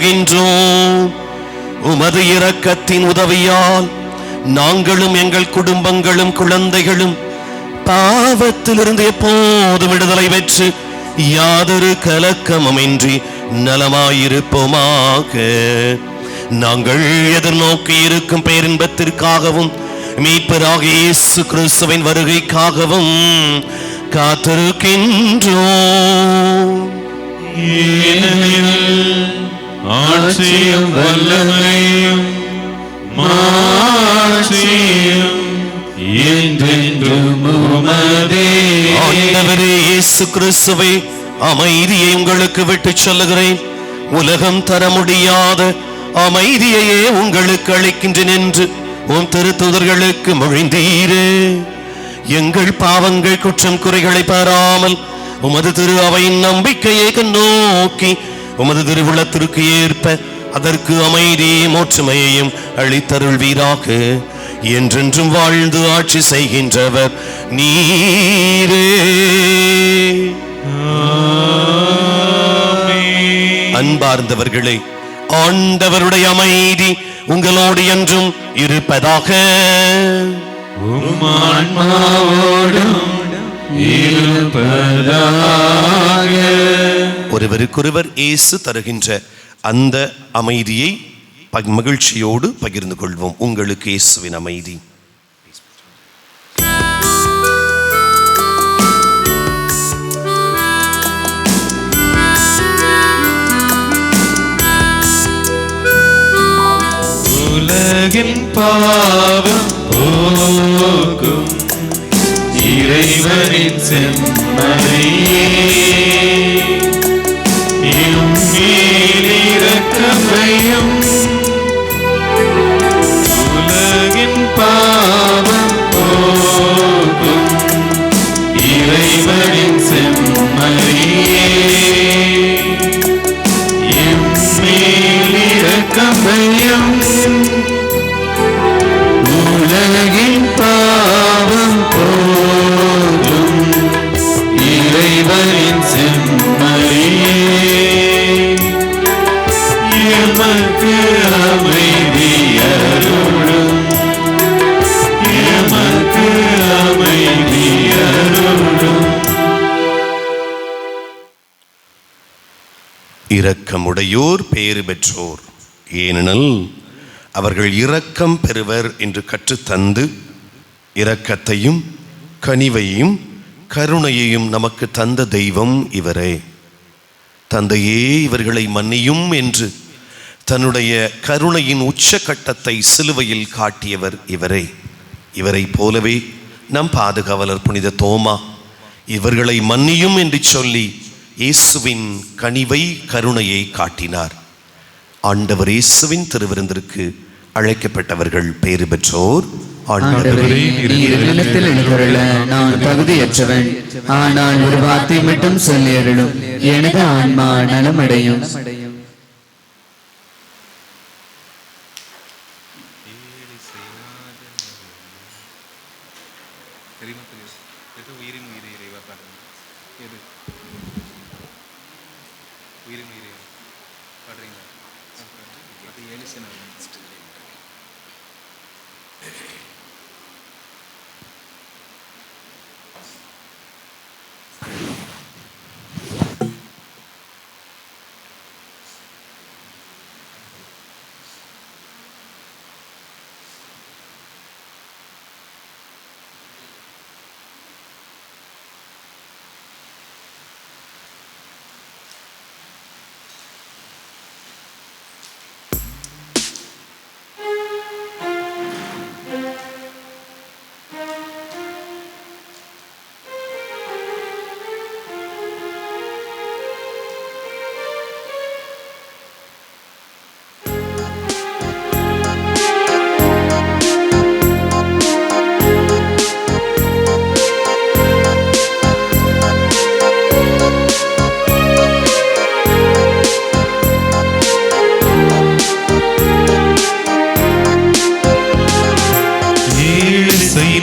உமது இரக்கத்தின் உதவியால் நாங்களும் எங்கள் குடும்பங்களும் குழந்தைகளும் பாவத்திலிருந்து எப்போது விடுதலை பெற்று யாதொரு கலக்கமுமின்றி நலமாயிருப்போமாக. நாங்கள் எதிர்நோக்கி இருக்கும் பேரின்பத்திற்காகவும் மீட்பராகிய இயேசு கிறிஸ்துவின் வருகைக்காகவும் காத்திருக்கின்றோம். ஏனெனில் ஆட்சியும் வல்லமையும் மாட்சியும் என்றென்றும் உமதே. ஆண்டவரே இயேசு கிறிஸ்துவே, அமைதியை உங்களுக்கு விட்டுச் சொல்லுகிறேன். உலகம் தர முடியாத அமைதியையே உங்களுக்கு அளிக்கின்றேன் என்று உம் திருத்தூதர்களுக்கு மொழிந்தீரே. எங்கள் பாவங்கள் குற்றம் குறைகளை பாராமல் உமது திரு அவையின் நம்பிக்கையை கண்ணோக்கி உமது திருவுளத்திற்கு ஏற்ப அதற்கு அமைதியையும் ஒற்றுமையையும் அளித்தருள்வீராக. என்றென்றும் வாழ்ந்து ஆட்சி செய்கின்றவர் நீரே. அன்பார்ந்தவர்களே, ஆண்டவருடைய அமைதி உங்களோடு என்றும் இருப்பதாக. உம் ஆன்மாவோடும் இருப்பதாக. ஒருவருக்கொருவர் இயேசு தருகின்ற அந்த அமைதியை மகிழ்ச்சியோடு பகிர்ந்து கொள்வோம். உங்களுக்கு இயேசுவின் அமைதி. உலகின் பாவம் போக்கும் இறைவனின் செம்மறியே, இரக்கமையும். உலகின் பாவம் போக்கும் இறைவனின் செம்மறியே, இரக்கமையும். உலகின் பாவம் போதும் இறைவனின் செம்மறியே, எமக்கு அமைதி அருளும், எமக்கு அமைதி அருளும். இரக்கமுடையோர் பேறு பெற்றோர், ஏனெனில் அவர்கள் இரக்கம் பெறுவர் என்று கற்றுத்தந்து இரக்கத்தையும் கனிவையும் கருணையையும் நமக்கு தந்த தெய்வம் இவரே. தந்தையே, இவர்களை மன்னியும் என்று தன்னுடைய கருணையின் உச்சகட்டத்தை சிலுவையில் காட்டியவர் இவரே. இவரை போலவே நம் பாதுகாவலர் புனித தோமா இவர்களை மன்னியும் என்று சொல்லி இயேசுவின் கனிவை கருணையை காட்டினார். ஆண்டவர் இயேசுவின் திருவிருந்திற்கு அழைக்கப்பட்டவர்கள் பேறு பெற்றோர். ஆண்டவரே, நீர் இல்லத்தில் எழுந்தருள நான் தகுதியற்றவன். ஆனால் ஒரு வார்த்தை மட்டும் சொல்லி அருளும், எனது ஆன்மா நலமடையும்.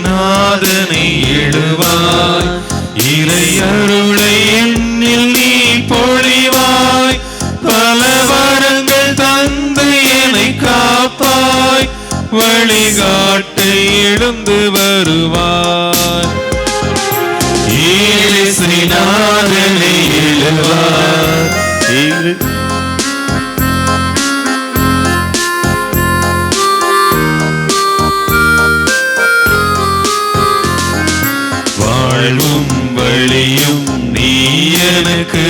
நாதனை எழுவாய், இறையருளை என்னில் நீ பொழிவாய், பல வரங்கள் தந்து என்னை காப்பாய், வழிகாட்டை எழுந்து வருவாய். இயேசு நாதனை எழுவாய், வாழ்வும் வழியும் நீ எனக்கு,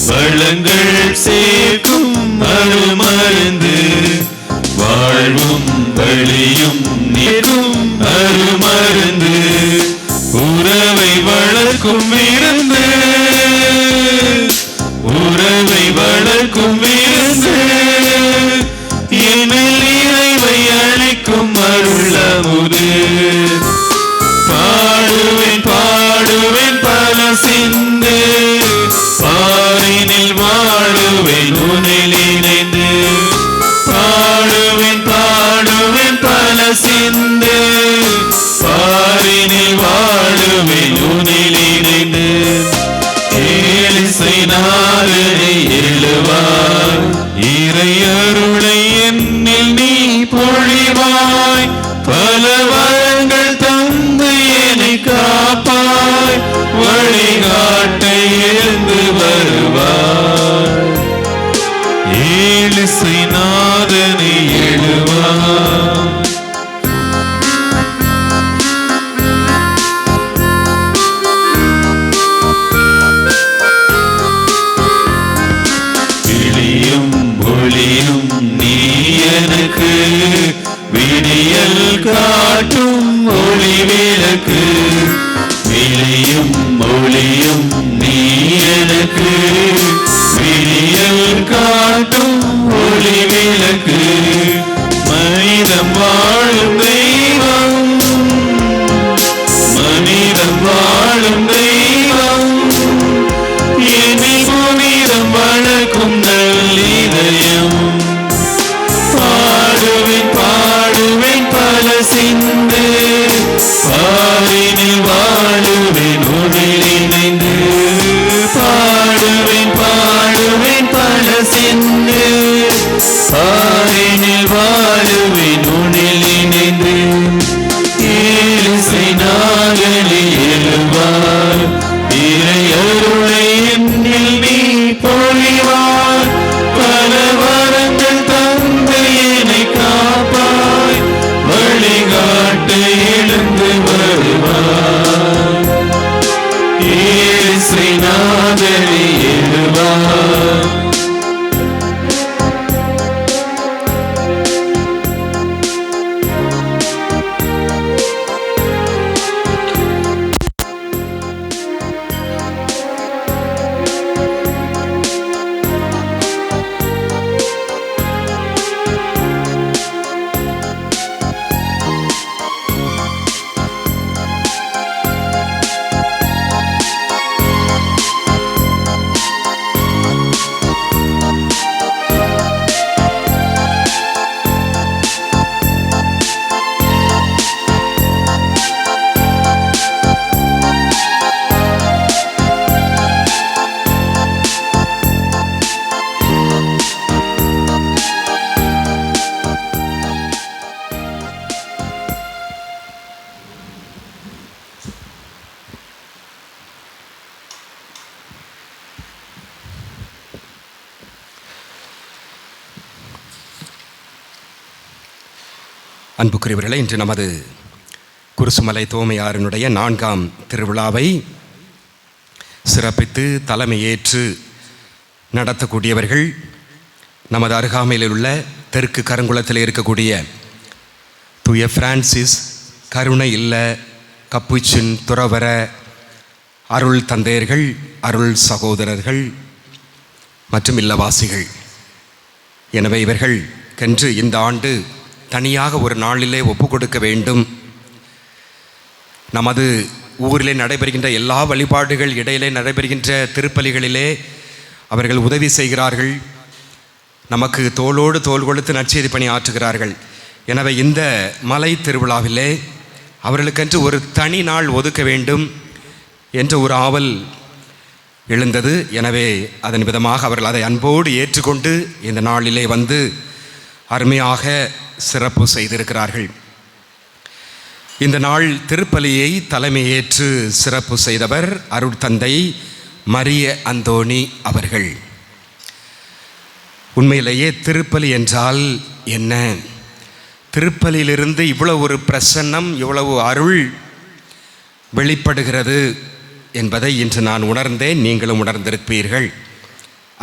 வளங்கள் சேர்க்கும் அருமருந்து. வாழ்வும் வழியும் நீரும் அருமருந்து, உறவை வளர்க்கும் விருந்து, உறவை வளர்க்கும் விருந்து, என்னில் இறைவை அளிக்கும் அருளமுது. பாடுவேன் பாடுவேன் பல சிந்து, பாரினில் வாழுவேன் உன்னில் இணைந்து. பாடுவேன் பாடுவேன் பல சிந்து, பாரினில் வாழுவேன் உன்னில் இணைந்து. ஏலிசை நாதனை எழுவாய், இறையருளை என்னில் நீ பொழிவாய், பல வரங்கள் தந்து என்னை காப்பாய், வழிகாட்டை எழுந்து வருவாய். ஏலிசை நாதனை எழுவாய். விழியும் ஒளியும் நீ எனக்கு, விடியல் காட்டும் ஒளி விளக்கு. விழியும் ஒளியும் நீ எனக்கு, விடியல் காட்டும் ஒளி விளக்கு. மனிதம் வாழும் தெய்வம், மனிதம் வாழும் தெய்வம், என்னில் புனிதம் வளர்க்கும் நல்லிதயம். பாடுவேன் பாடுவேன் பல சிந்து, பாரினில் வாழுவேன் அன்புக்குரியவர்களே, இன்று நமது குருசுமலை தோமையாரினுடைய 4ஆம் திருவிழாவை சிறப்பித்து தலைமையேற்று நடத்தக்கூடியவர்கள் நமது அருகாமையில் உள்ள தெற்கு கருங்குளத்தில் இருக்கக்கூடிய தூய பிரான்சிஸ் கருணை இல்ல கப்புச்சின் துறவர அருள் தந்தையர்கள், அருள் சகோதரர்கள் மற்றும் இல்லவாசிகள். எனவே இவர்களுக்கென்று இந்த ஆண்டு தனியாக ஒரு நாளிலே ஒப்பு கொடுக்க வேண்டும். நமது ஊரிலே நடைபெறுகின்ற எல்லா வழிபாடுகள் இடையிலே நடைபெறுகின்ற திருப்பலிகளிலே அவர்கள் உதவி செய்கிறார்கள், நமக்கு தோளோடு தோள் கொடுத்து நற்செய்தி பணி ஆற்றுகிறார்கள். எனவே இந்த மலை திருவிழாவிலே அவர்களுக்கென்று ஒரு தனி நாள் ஒதுக்க வேண்டும் என்ற ஒரு ஆவல் எழுந்தது. எனவே அதன் விதமாக அவர்கள் அதை அன்போடு ஏற்றுக்கொண்டு இந்த நாளிலே வந்து அருமையாக சிறப்பு செய்திருக்கிறார்கள். இந்த நாள் திருப்பலியை தலைமையேற்று சிறப்பு செய்தவர் அருட்தந்தை மரிய அந்தோணி அவர்கள். உண்மையிலேயே திருப்பலி என்றால் என்ன? திருப்பலியிலிருந்து இவ்வளவு ஒரு பிரசன்னம், இவ்வளவு அருள் வெளிப்படுகிறது என்பதை இன்று நான் உணர்ந்தேன், நீங்களும் உணர்ந்திருப்பீர்கள்.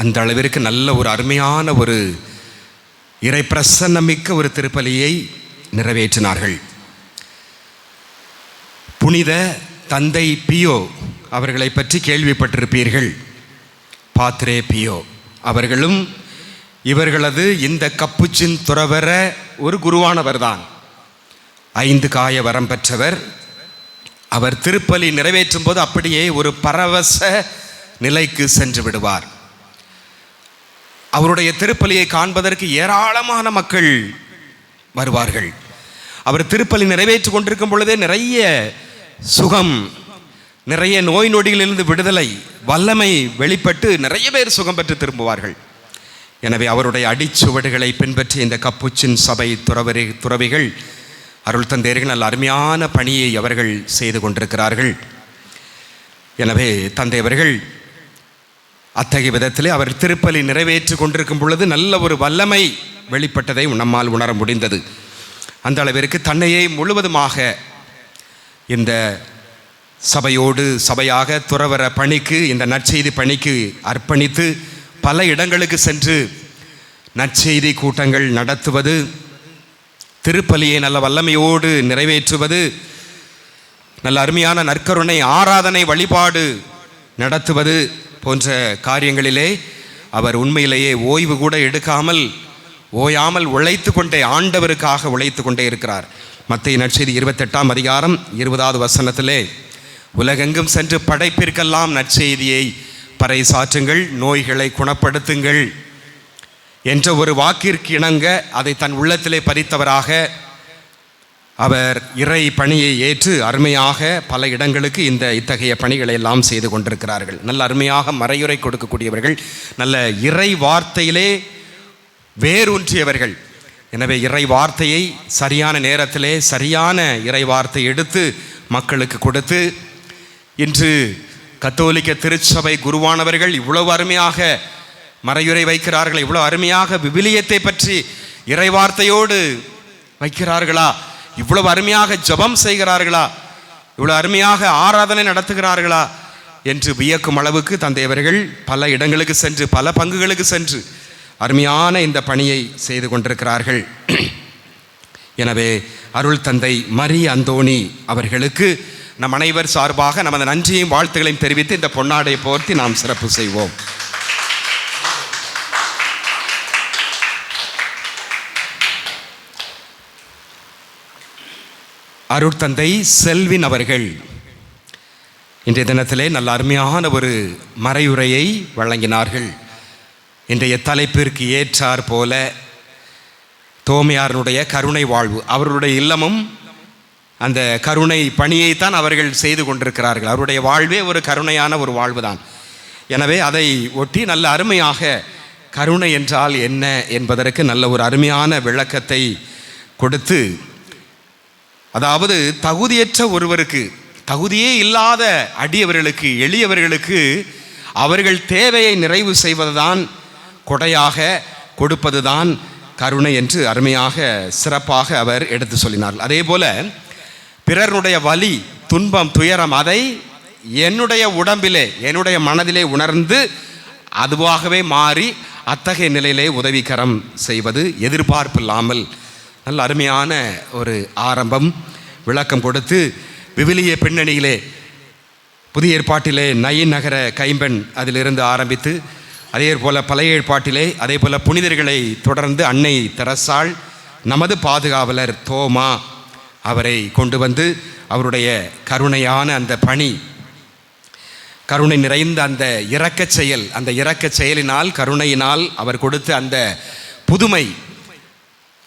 அந்த அளவிற்கு நல்ல ஒரு அருமையான ஒரு இறை பிரசன்னமிக்க ஒரு திருப்பலியை நிறைவேற்றினார்கள். புனித தந்தை பியோ அவர்களை பற்றி கேள்விப்பட்டிருப்பீர்கள். பாத்ரே பியோ அவர்களும் இவர்களது இந்த கப்புச்சின் துறவர ஒரு குருவானவர்தான். 5 காய வரம் பெற்றவர். அவர் திருப்பலி நிறைவேற்றும் போது அப்படியே ஒரு பரவச நிலைக்கு சென்று விடுவார். அவருடைய திருப்பலியை காண்பதற்கு ஏராளமான மக்கள் வருவார்கள். அவர் திருப்பலி நிறைவேற்றி கொண்டிருக்கும் பொழுதே நிறைய சுகம், நிறைய நோய் நொடிகளிலிருந்து விடுதலை, வல்லமை வெளிப்பட்டு நிறைய பேர் சுகம் பெற்று திரும்புவார்கள். எனவே அவருடைய அடிச்சுவடுகளை பின்பற்றி இந்த கப்புச்சின் சபை துறவிகள், அருள் தந்தையர்கள் நல்ல அருமையான பணியை அவர்கள் செய்து கொண்டிருக்கிறார்கள். எனவே தந்தையவர்கள் அத்தகைய விதத்திலே அவர் திருப்பலி நிறைவேற்றி கொண்டிருக்கும் பொழுது நல்ல ஒரு வல்லமை வெளிப்பட்டதை நம்மால் உணர முடிந்தது. அந்த அளவிற்கு தன்னையே முழுவதுமாக இந்த சபையோடு சபையாக துறவர பணிக்கு, இந்த நற்செய்தி பணிக்கு அர்ப்பணித்து பல இடங்களுக்கு சென்று நற்செய்தி கூட்டங்கள் நடத்துவது, திருப்பலியை நல்ல வல்லமையோடு நிறைவேற்றுவது, நல்ல அருமையான நற்கருணை ஆராதனை வழிபாடு நடத்துவது போன்ற காரியங்களிலே அவர் உண்மையிலேயே ஓய்வு கூட எடுக்காமல் ஓயாமல் உழைத்து கொண்டே, ஆண்டவருக்காக உழைத்து கொண்டே இருக்கிறார். மத்தேயு நற்செய்தி 28ஆம் அதிகாரம் 20வது வசனத்திலே உலகெங்கும் சென்று படைப்பிற்கெல்லாம் நற்செய்தியை பறைசாற்றுங்கள், நோய்களை குணப்படுத்துங்கள் என்ற ஒரு வாக்கிற்கு இணங்க அதை தன் உள்ளத்திலே பதித்தவராக அவர் இறை பணியை ஏற்று அருமையாக பல இடங்களுக்கு இத்தகைய பணிகளை எல்லாம் செய்து கொண்டிருக்கிறார்கள். நல்ல அருமையாக மறையுரை கொடுக்கக்கூடியவர்கள், நல்ல இறை வார்த்தையிலே வேரூன்றியவர்கள். எனவே இறை வார்த்தையை சரியான நேரத்திலே சரியான இறை வார்த்தை எடுத்து மக்களுக்கு கொடுத்து, இன்று கத்தோலிக்க திருச்சபை குருவானவர்கள் இவ்வளவு அருமையாக மறையுரை வைக்கிறார்கள், இவ்வளவு அருமையாக விவிலியத்தை பற்றி இறை வார்த்தையோடு வைக்கிறார்களா, இவ்வளவு அருமையாக ஜெபம் செய்கிறார்களா, இவ்வளவு அருமையாக ஆராதனை நடத்துகிறார்களா என்று வியக்கும் அளவுக்கு தந்தையவர்கள் பல இடங்களுக்கு சென்று, பல பங்குகளுக்கு சென்று அருமையான இந்த பணியை செய்து கொண்டிருக்கிறார்கள். எனவே அருள் தந்தை மரிய அந்தோணி அவர்களுக்கு நம் அனைவர் சார்பாக நமது நன்றியையும் வாழ்த்துக்களையும் தெரிவித்து இந்த பொன்னாடை போர்த்தி நாம் சிறப்பு செய்வோம். அருட்தந்தை செல்வின் அவர்கள் இன்றைய தினத்திலே நல்ல அருமையான ஒரு மறையுரையை வழங்கினார்கள். இன்றைய தலைப்பிற்கு ஏற்றார் போல தோமையாரனுடைய கருணை வாழ்வு, அவருடைய இல்லமும் அந்த கருணை பணியைத்தான் அவர்கள் செய்து கொண்டிருக்கிறார்கள். அவருடைய வாழ்வே ஒரு கருணையான ஒரு வாழ்வு தான். எனவே அதை ஒட்டி நல்ல அருமையாக கருணை என்றால் என்ன என்பதற்கு நல்ல ஒரு அருமையான விளக்கத்தை கொடுத்து, அதாவது தகுதியற்ற ஒருவருக்கு, தகுதியே இல்லாத அடியவர்களுக்கு, எளியவர்களுக்கு அவர்கள் தேவையை நிறைவு செய்வதுதான், கொடையாக கொடுப்பதுதான் கருணை என்று அருமையாக சிறப்பாக அவர் எடுத்து சொல்லினார்கள். அதே போல பிறருடைய வலி, துன்பம், துயரம் அதை என்னுடைய உடம்பிலே, என்னுடைய மனதிலே உணர்ந்து அதுவாகவே மாறி அத்தகைய நிலையிலே உதவிக்கரம் செய்வது, எதிர்பார்ப்பில்லாமல். நல்ல அருமையான ஒரு ஆரம்பம், விளக்கம் கொடுத்து விவிலிய பின்னணியிலே புதிய ஏற்பாட்டிலே நயின் நகர கைம்பெண் அதிலிருந்து ஆரம்பித்து, அதே போல் பழைய ஏற்பாட்டிலே அதே போல் புனிதர்களை தொடர்ந்து அன்னை தெரசாள், நமது பாதுகாவலர் தோமா அவரை கொண்டு வந்து அவருடைய கருணையான அந்த பணி, கருணை நிறைந்த அந்த இரக்கச் செயல், அந்த இரக்கச் செயலினால், கருணையினால் அவர் கொடுத்த அந்த புதுமை,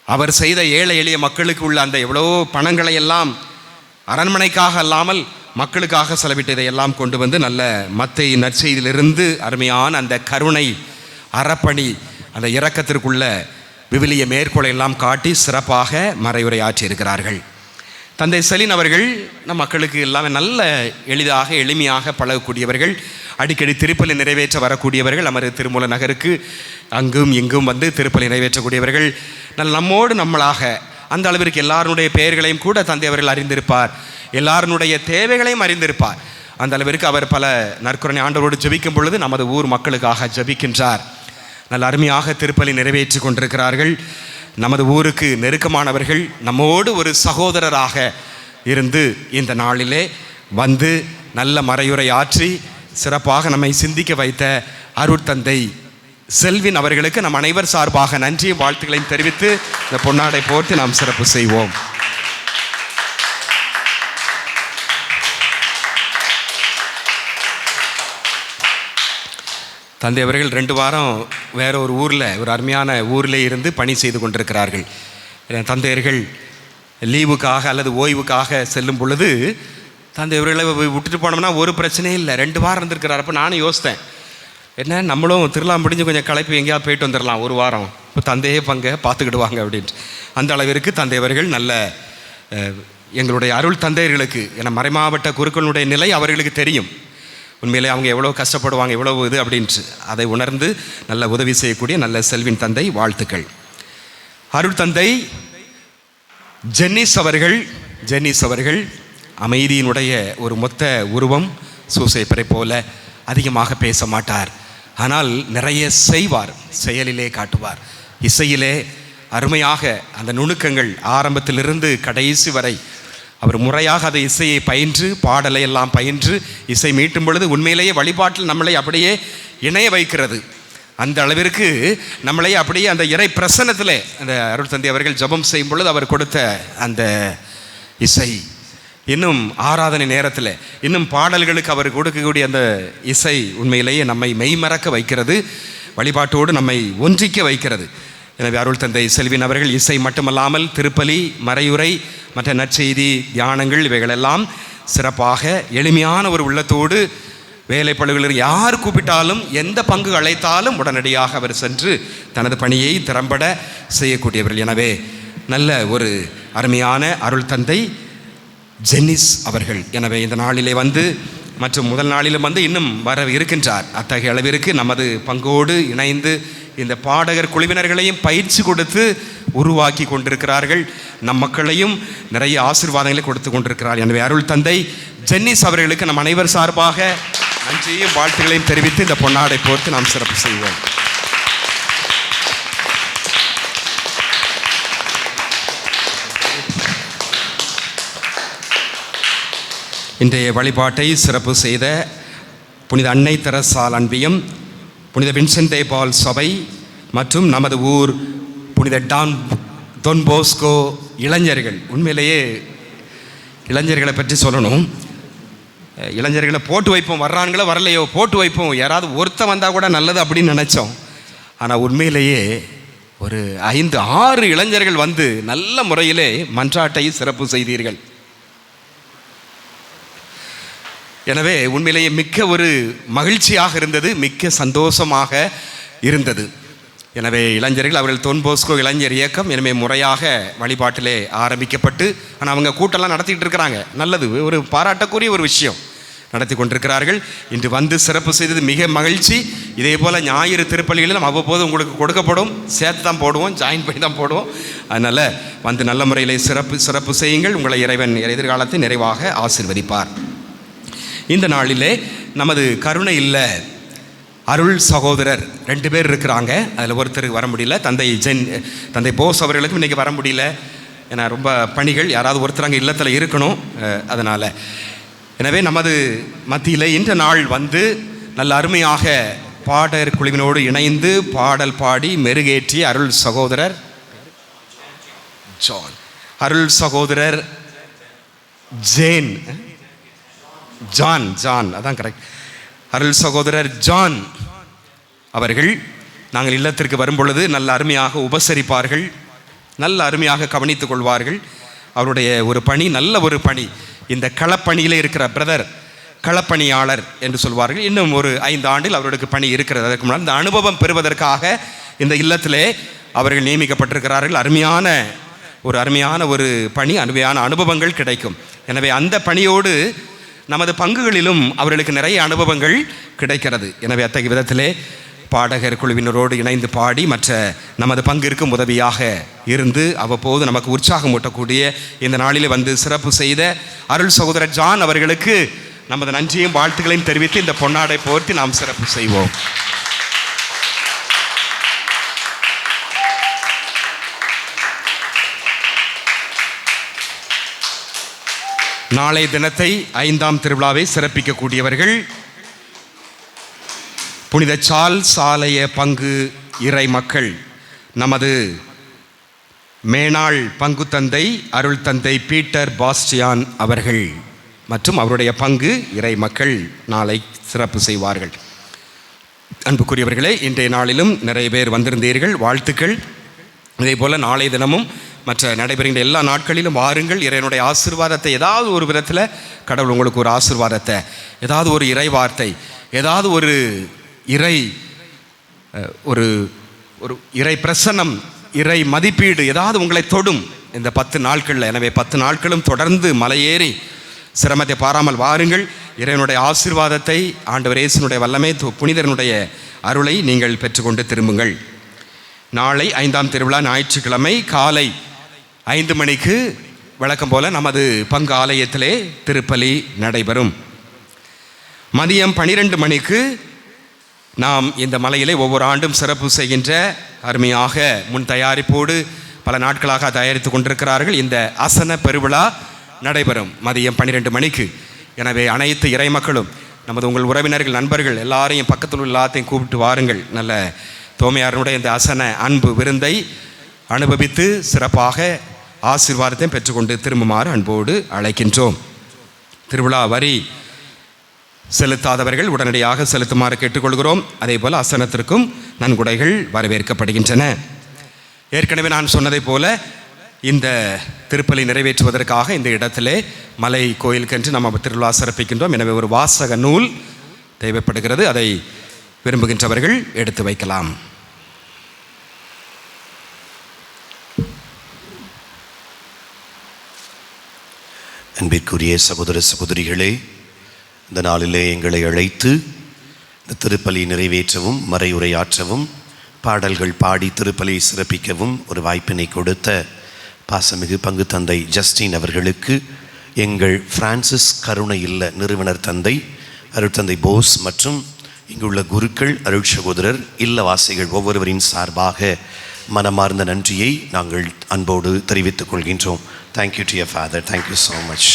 அவர் செய்த ஏழை எளிய மக்களுக்கு உள்ள அந்த எவ்வளோ பணங்களை எல்லாம் அரண்மனைக்காக அல்லாமல் மக்களுக்காக செலவிட்டதை எல்லாம் கொண்டு வந்து நல்ல மத்தேயு நற்செய்தியிலிருந்து அருமையான அந்த கருணை அறப்பணி, அந்த இரக்கத்திற்குள்ள விவிலிய மேற்கோளை எல்லாம் காட்டி சிறப்பாக மறையுரை ஆற்றியிருக்கிறார்கள். தந்தை செலின் அவர்கள் நம் மக்களுக்கு எல்லாமே நல்ல எளிதாக எளிமையாக பழகக்கூடியவர்கள், அடிக்கடி திருப்பலி நிறைவேற்ற வரக்கூடியவர்கள், நமது திருமூல நகருக்கு அங்கும் இங்கும் வந்து திருப்பலி நிறைவேற்றக்கூடியவர்கள். நம்மோடு நம்மளாக அந்த அளவிற்கு எல்லாருடைய பெயர்களையும் கூட தந்தை அவர்கள் அறிந்திருப்பார், எல்லாருடைய தேவைகளையும் அறிந்திருப்பார். அந்த அளவிற்கு அவர் பல நற்கருணை ஆண்டவரோடு ஜெபிக்கும் பொழுது நமது ஊர் மக்களுக்காக ஜெபிக்கின்றார். நல்ல அருமையாக திருப்பலி நிறைவேற்றி கொண்டிருக்கிறார்கள். நமது ஊருக்கு நெருக்கமானவர்கள், நம்மோடு ஒரு சகோதரராக இருந்து இந்த நாளிலே வந்து நல்ல மறையுரை ஆற்றி சிறப்பாக நம்மை சிந்திக்க வைத்த அருட்தந்தை செல்வின் அவர்களுக்கு நம் அனைவர் சார்பாக நன்றியும் வாழ்த்துக்களையும் தெரிவித்து இந்த பொன்னாடை போட்டு நாம் சிறப்பு செய்வோம். தந்தை அவர்கள் 2 வாரம் வேற ஒரு ஊரில், ஒரு அருமையான ஊரில் இருந்து பணி செய்து கொண்டிருக்கிறார்கள். தந்தையர்கள் லீவுக்காக அல்லது ஓய்வுக்காக செல்லும் பொழுது தந்தை அவர்களை விட்டுட்டு போனோம்னா ஒரு பிரச்சனையும் இல்லை. 2 வாரம் இருந்திருக்கிறார். அப்போ நானும் யோசித்தேன், என்ன நம்மளும் திருவிழா முடிஞ்சு கொஞ்சம் களைப்பு எங்கேயாவது போயிட்டு வந்துடலாம் ஒரு வாரம், இப்போ தந்தையே பங்கை பார்த்துக்கிடுவாங்க அப்படின்ட்டு. அந்த அளவிற்கு தந்தை அவர்கள் நல்ல எங்களுடைய அருள் தந்தையர்களுக்கு, என மறைமாவட்ட குருக்களுடைய நிலை அவர்களுக்கு தெரியும். உண்மையிலே அவங்க எவ்வளோ கஷ்டப்படுவாங்க, எவ்வளோ இது அப்படின்ட்டு அதை உணர்ந்து நல்ல உதவி செய்யக்கூடிய நல்ல செல்வின் தந்தை வாழ்த்துக்கள். அருள் தந்தை ஜென்னிஸ் அவர்கள் அமைதியினுடைய ஒரு மொத்த உருவம், சூசைப்பரை போல அதிகமாக பேச மாட்டார், ஆனால் நிறைய செய்வார், செயலிலே காட்டுவார். இசையிலே அருமையாக அந்த நுணுக்கங்கள் ஆரம்பத்திலிருந்து கடைசி வரை அவர் முறையாக அதை இசையை பயின்று, பாடலை எல்லாம் பயின்று இசை மீட்டும் பொழுது உண்மையிலேயே வழிபாட்டில் நம்மளை அப்படியே இணைய வைக்கிறது. அந்த அளவிற்கு நம்மளை அப்படியே அந்த இறை பிரசன்னத்தில் அந்த அருள் தந்தை அவர்கள் ஜெபம் செய்யும் பொழுது அவர் கொடுத்த அந்த இசை, இன்னும் ஆராதனை நேரத்தில் இன்னும் பாடல்களுக்கு அவர் கொடுக்கக்கூடிய அந்த இசை உண்மையிலேயே நம்மை மெய்மறக்க வைக்கிறது, வழிபாட்டோடு நம்மை ஒன்றிக்க வைக்கிறது. எனவே அருள் தந்தை செல்வின் அவர்கள் இசை மட்டுமல்லாமல் திருப்பலி, மறையுரை, மற்ற நற்செய்தி, தியானங்கள் இவைகளெல்லாம் சிறப்பாக எளிமையான ஒரு உள்ளத்தோடு வேலைப்பளுகளில் யார் கூப்பிட்டாலும் எந்த பங்கு அழைத்தாலும் உடனடியாக அவர் சென்று தனது பணியை திறம்பட செய்யக்கூடியவர்கள். எனவே நல்ல ஒரு அருமையான அருள் தந்தை ஜென்னிஸ் அவர்கள். எனவே இந்த நாளிலே வந்து மற்றும் முதல் நாளிலும் வந்து இன்னும் வர இருக்கின்றார். அத்தகைய அளவிற்கு நமது பங்கோடு இணைந்து இந்த பாடகர் குழுவினர்களையும் பயிற்சி கொடுத்து உருவாக்கி கொண்டிருக்கிறார்கள். நம் மக்களையும் நிறைய ஆசீர்வாதங்களை கொடுத்து கொண்டிருக்கிறார். எனவே அருள் தந்தை ஜென்னிஸ் அவர்களுக்கு நம் அனைவர் சார்பாக நன்றியும் வாழ்த்துக்களையும் தெரிவித்து இந்த பொன்னாடை போர்த்து நாம் சிறப்பு செய்வோம். இன்றைய வழிபாட்டை சிறப்பு செய்த புனித அன்னை தெரசாள் அன்பியம், புனித வின்சென்ட் தே பால் சபை மற்றும் நமது ஊர் புனித டொன் போஸ்கோ இளைஞர்கள். உண்மையிலேயே இளைஞர்களை பற்றி சொல்லணும். இளைஞர்களை போட்டு வைப்போம், வர்றாங்களோ வரலையோ போட்டு வைப்போம், யாராவது ஒருத்தன் வந்தால் கூட நல்லது அப்படின்னு நினச்சோம். ஆனால் உண்மையிலேயே ஒரு 5-6 இளைஞர்கள் வந்து நல்ல முறையிலே மன்றாட்டை சிறப்பு செய்தீர்கள். எனவே உண்மையிலேயே மிக்க ஒரு மகிழ்ச்சியாக இருந்தது, மிக்க சந்தோஷமாக இருந்தது. எனவே இளைஞர்கள் அவர்கள் டொன் போஸ்கோ இளைஞர் இயக்கம் எனவே முறையாக வழிபாட்டிலே ஆரம்பிக்கப்பட்டு, ஆனால் அவங்க கூட்டம்லாம் நடத்திக்கிட்டு இருக்கிறாங்க. நல்லது, ஒரு பாராட்டக்கூடிய ஒரு விஷயம். நடத்தி கொண்டிருக்கிறார்கள். இன்று வந்து சிறப்பு செய்தது மிக மகிழ்ச்சி. இதே போல் ஞாயிறு திருப்பலிகளிலும் அவ்வப்போது உங்களுக்கு கொடுக்கப்படும். சேர்த்து தான் போடுவோம், ஜாயின் பண்ணி தான் போடுவோம். அதனால் வந்து நல்ல முறையில் சிறப்பு செய்யுங்கள். உங்களை இறைவன் எதிர்காலத்தை நிறைவாக ஆசீர்வதிப்பார். இந்த நாளிலே நமது கருணை இல்ல அருள் சகோதரர் 2 பேர் இருக்கிறாங்க. அதில் ஒருத்தருக்கு வர முடியல, தந்தை போஸ் அவர்களுக்கும் இன்றைக்கி வர முடியல. ஏன்னா ரொம்ப பணிகள், யாராவது ஒருத்தர் அங்கே இல்லத்தில் இருக்கணும். அதனால் எனவே நமது மத்தியில் இன்ற நாள் வந்து நல்ல அருமையாக பாடகர் குழுவினோடு இணைந்து பாடல் பாடி மெருகேற்றி அருள் சகோதரர் ஜான் அதான் கரெக்ட். அருள் சகோதரர் ஜான் அவர்கள் நாங்கள் இல்லத்திற்கு வரும்பொழுது நல்ல அருமையாக உபசரிப்பார்கள், நல்ல அருமையாக கவனித்துக் கொள்வார்கள். அவருடைய ஒரு பணி நல்ல ஒரு பணி. இந்த களப்பணியிலே இருக்கிற பிரதர் களப்பணியாளர் என்று சொல்வார்கள். இன்னும் ஒரு 5 ஆண்டில் அவர்களுக்கு பணி இருக்கிறது. அதற்கு முன்னால் இந்த அனுபவம் பெறுவதற்காக இந்த இல்லத்திலே அவர்கள் நியமிக்கப்பட்டிருக்கிறார்கள். அருமையான ஒரு பணி, அருமையான அனுபவங்கள் கிடைக்கும். எனவே அந்த பணியோடு நமது பங்குகளிலும் அவர்களுக்கு நிறைய அனுபவங்கள் கிடைக்கிறது. எனவே அத்தகைய விதத்திலே பாடகர் குழுவினரோடு இணைந்து பாடி மற்ற நமது பங்கிற்கும் உதவியாக இருந்து அவ்வப்போது நமக்கு உற்சாகம் ஊட்டக்கூடிய இந்த நாளிலே வந்து சிறப்பு செய்த அருள் சகோதரர் ஜான் அவர்களுக்கு நமது நன்றியும் வாழ்த்துக்களையும் தெரிவித்து இந்த பொன்னாடை போர்த்தி நாம் சிறப்பு செய்வோம். நாளை தினத்தை 5ஆம் திருவிழாவை சிறப்பிக்கக்கூடியவர்கள் புனித சார்ல்ஸ் ஆலய பங்கு இறை மக்கள், நமது மேனாள் பங்கு தந்தை அருள் தந்தை பீட்டர் பாஸ்டியான் அவர்கள் மற்றும் அவருடைய பங்கு இறை மக்கள் நாளை சிறப்பு செய்வார்கள். அன்புக்குரியவர்களே, இன்றைய நாளிலும் நிறைய பேர் வந்திருந்தீர்கள், வாழ்த்துக்கள். இதே போல் நாளை தினமும் மற்ற நடைபெறுகின்ற எல்லா நாட்களிலும் வாருங்கள். இறைவனுடைய ஆசீர்வாதத்தை ஏதாவது ஒரு விதத்தில் கடவுள் உங்களுக்கு ஒரு ஆசீர்வாதத்தை, ஏதாவது ஒரு இறை வார்த்தை, ஏதாவது ஒரு இறை பிரசன்னம், இறை மதிப்பீடு ஏதாவது உங்களை தொடும் இந்த 10 நாட்களில். எனவே 10 நாட்களும் தொடர்ந்து மலையேறி சிரமத்தை பாராமல் வாருங்கள். இறைவனுடைய ஆசீர்வாதத்தை, ஆண்டவர் இயேசுவினுடைய வல்லமை, புனிதனுடைய அருளை நீங்கள் பெற்றுக்கொண்டு திரும்புங்கள். நாளை 5ஆம் திருவிழா ஞாயிற்றுக்கிழமை காலை 5 மணிக்கு வழக்கம் போல நமது பங்கு ஆலயத்திலே திருப்பலி நடைபெறும். மதியம் 12 மணிக்கு நாம் இந்த மலையிலே ஒவ்வொரு ஆண்டும் சிறப்பு செய்கின்ற அருமையாக முன் தயாரிப்போடு பல நாட்களாக தயாரித்து கொண்டிருக்கிறார்கள். இந்த அசன பெருவிழா நடைபெறும் மதியம் 12 மணிக்கு. எனவே அனைத்து இறை மக்களும், நமது உங்கள் உறவினர்கள், நண்பர்கள் எல்லாரையும் பக்கத்தில் உள்ள எல்லாத்தையும் கூப்பிட்டு வாருங்கள். நல்ல தோமையாரனுடைய இந்த அசன அன்பு விருந்தை அனுபவித்து சிறப்பாக ஆசீர்வாதத்தையும் பெற்றுக்கொண்டு திரும்புமாறு அன்போடு அழைக்கின்றோம். திருவிழா வரி செலுத்தாதவர்கள் உடனடியாக செலுத்துமாறு கேட்டுக்கொள்கிறோம். அதே போல் அசனத்திற்கும் நன்கொடைகள் வரவேற்கப்படுகின்றன. ஏற்கனவே நான் சொன்னதைப் போல இந்த திருப்பலி நிறைவேற்றுவதற்காக இந்த இடத்திலே மலை கோயிலுக்கென்று நம்ம திருவிழா சிறப்பிக்கின்றோம். எனவே ஒரு வாசக நூல் தேவைப்படுகிறது. அதை விரும்புகின்றவர்கள் எடுத்து வைக்கலாம். அன்பிற்குரிய சகோதர சகோதரிகளே, இந்த நாளிலே எங்களை அழைத்து இந்த திருப்பலி நிறைவேற்றவும் மறையுரையாற்றவும் பாடல்கள் பாடி திருப்பலியை சிறப்பிக்கவும் ஒரு வாய்ப்பினை கொடுத்த பாசமிகு பங்கு தந்தை ஜஸ்டின் அவர்களுக்கு எங்கள் பிரான்சிஸ் கருணை இல்ல நிறுவனர் தந்தை அருட்தந்தை போஸ் மற்றும் இங்குள்ள குருக்கள், அருள் சகோதரர், இல்லவாசிகள் ஒவ்வொருவரின் சார்பாக மனமார்ந்த நன்றியை நாங்கள் அன்போடு தெரிவித்துக் கொள்கின்றோம். Thank you to your father, thank you so much.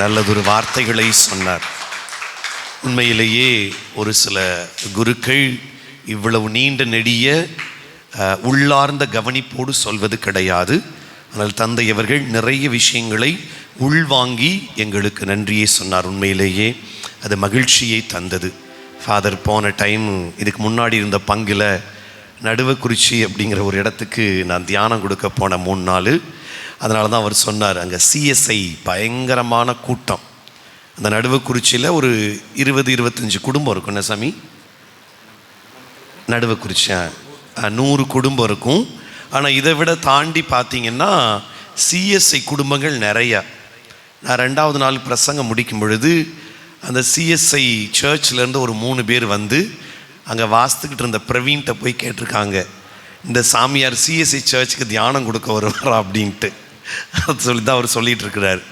நல்லதொரு வார்த்தைகளை சொன்னார். உண்மையிலேயே ஒரு சில குருக்கள் இவ்வளவு நீண்ட நெடிய உள்ளார்ந்த கவனிப்போடு சொல்வது கிடையாது. ஆனால் தந்தை அவர்கள் நிறைய விஷயங்களை உள்வாங்கி எங்களுக்கு நன்றியை சொன்னார். உண்மையிலேயே அது மகிழ்ச்சியை தந்தது. ஃபாதர் போன டைம் இதுக்கு முன்னாடி இருந்த பங்கில் நடுவக்குறிச்சி அப்படிங்கிற ஒரு இடத்துக்கு நான் தியானம் கொடுக்க போன 3 நாள். அதனால தான் அவர் சொன்னார், அங்கே சிஎஸ்ஐ பயங்கரமான கூட்டம். அந்த நடுவக்குறிச்சியில் ஒரு 20-25 குடும்பம் இருக்கும். என்ன சாமி? நடுவக்குறிச்சி 100 குடும்பம் இருக்கும். ஆனால் இதை விட தாண்டி பார்த்தீங்கன்னா சிஎஸ்ஐ குடும்பங்கள் நிறையா. நான் 2வது நாள் பிரசங்கம் முடிக்கும் பொழுது அந்த சிஎஸ்ஐ சர்ச்லேருந்து ஒரு 3 பேர் வந்து அங்கே வாசித்துக்கிட்டு இருந்த பிரவீன்கிட்ட போய் கேட்டிருக்காங்க, இந்த சாமியார் சிஎஸ்ஐ சர்ச்சுக்கு தியானம் கொடுக்க வருவாரா அப்படின்ட்டு. அது சொல்லி தான் அவர் சொல்லிகிட்டு இருக்கிறார்.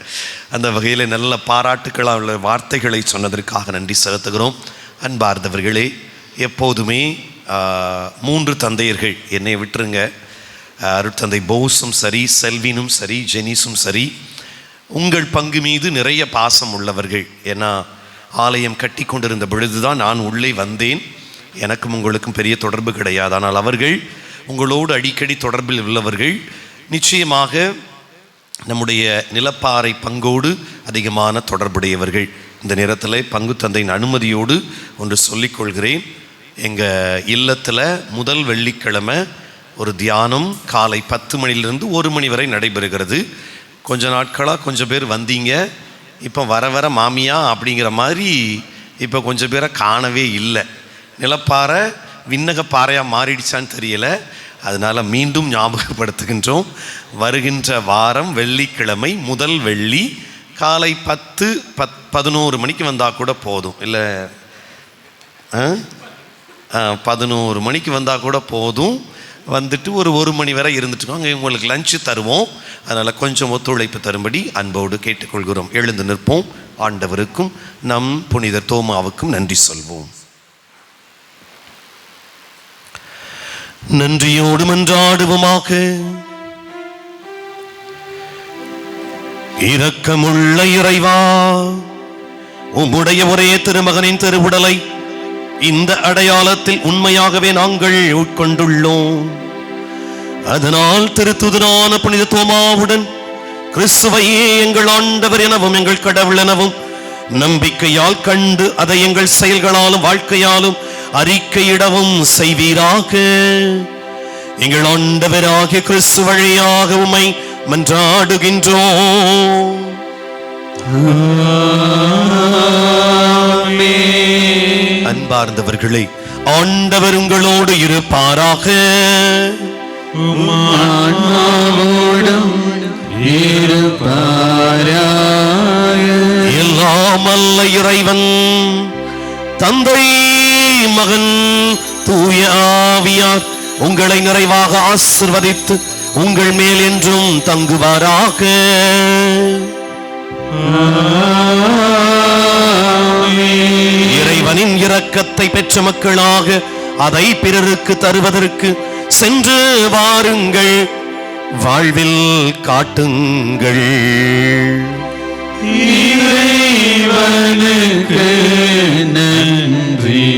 அந்த வகையில் நல்ல பாராட்டுக்களாக உள்ள வார்த்தைகளை சொன்னதற்காக நன்றி செலுத்துகிறோம். அன்பார்ந்தவர்களே, எப்போதுமே 3 தந்தையர்கள், என்னை விட்டுருங்க, அருட்தந்தை போஸும் சரி, செல்வினும் சரி, ஜெனிஸும் சரி, உங்கள் பங்கு மீது நிறைய பாசம் உள்ளவர்கள். ஏன்னா ஆலயம் கட்டி கொண்டிருந்த பொழுது தான் நான் உள்ளே வந்தேன். எனக்கும் உங்களுக்கும் பெரிய தொடர்பு கிடையாது. ஆனால் அவர்கள் உங்களோடு அடிக்கடி தொடர்பில் உள்ளவர்கள். நிச்சயமாக நம்முடைய நிலப்பாறை பங்கோடு அதிகமான தொடர்புடையவர்கள். இந்த நேரத்தில் பங்கு தந்தையின் அனுமதியோடு ஒன்று சொல்லிக்கொள்கிறேன். எங்கள் இல்லத்தில் முதல் வெள்ளிக்கிழமை ஒரு தியானம் காலை 10 மணிலிருந்து 1 மணி வரை நடைபெறுகிறது. கொஞ்ச நாட்களாக கொஞ்சம் பேர் வந்தீங்க. இப்போ வர வர மாமியா அப்படிங்கிற மாதிரி இப்போ கொஞ்சம் பேரை காணவே இல்லை. நிலப்பாறை விண்ணக பாறையாக மாறிடுச்சான்னு தெரியல. அதனால் மீண்டும் ஞாபகப்படுத்துகின்றோம். வருகின்ற வாரம் வெள்ளிக்கிழமை முதல் வெள்ளி காலை 10-11 மணிக்கு வந்தால் கூட போதும். இல்லை 11 மணிக்கு வந்தால் கூட போதும். வந்துட்டு ஒரு 1 மணி வரை இருந்துட்டுக்கோங்க. உங்களுக்கு லஞ்சு தருவோம். அதனால் கொஞ்சம் ஒத்துழைப்பு தரும்படி அன்போடு கேட்டுக்கொள்கிறோம். எழுந்து நிற்போம். ஆண்டவருக்கும் நம் புனித தோமாவுக்கும் நன்றி சொல்வோம். நன்றியோடு மன்றாடுவோமாக. இரக்கமுள்ள இறைவா, உம்முடைய ஒரே திருமகனின் திருவுடலை இந்த அடையாளத்தில் உண்மையாகவே நாங்கள் உட்கொண்டுள்ளோம். அதனால் திருத்துதனான புனித தோமாவுடன் கிறிஸ்துவையே எங்கள் ஆண்டவர் எனவும் எங்கள் கடவுள் எனவும் நம்பிக்கையால் கண்டு அதை எங்கள் செயல்களாலும் வாழ்க்கையாலும் அறிக்கையிடவும் செய்வீராக. எங்கள் ஆண்டவராகிய கிறிஸ்து வழியாக உம்மை மன்றாடுகின்றோம். அன்பார்ந்தவர்களே, ஆண்டவர் உங்களோடு இருப்பாராக. எல்லாம் அல்ல இறைவன் தந்தை, மகன், தூய ஆவியார் உங்களை நிறைவாக ஆசிர்வதித்து உங்கள் மேல் என்றும் தங்குவாராக. இறைவனின் இரக்கத்தை பெற்ற மக்களாக அதை பிறருக்கு தருவதற்கு சென்று வாருங்கள், வாழ்வில் காட்டுங்கள். இறைவனுக்கு நன்றி.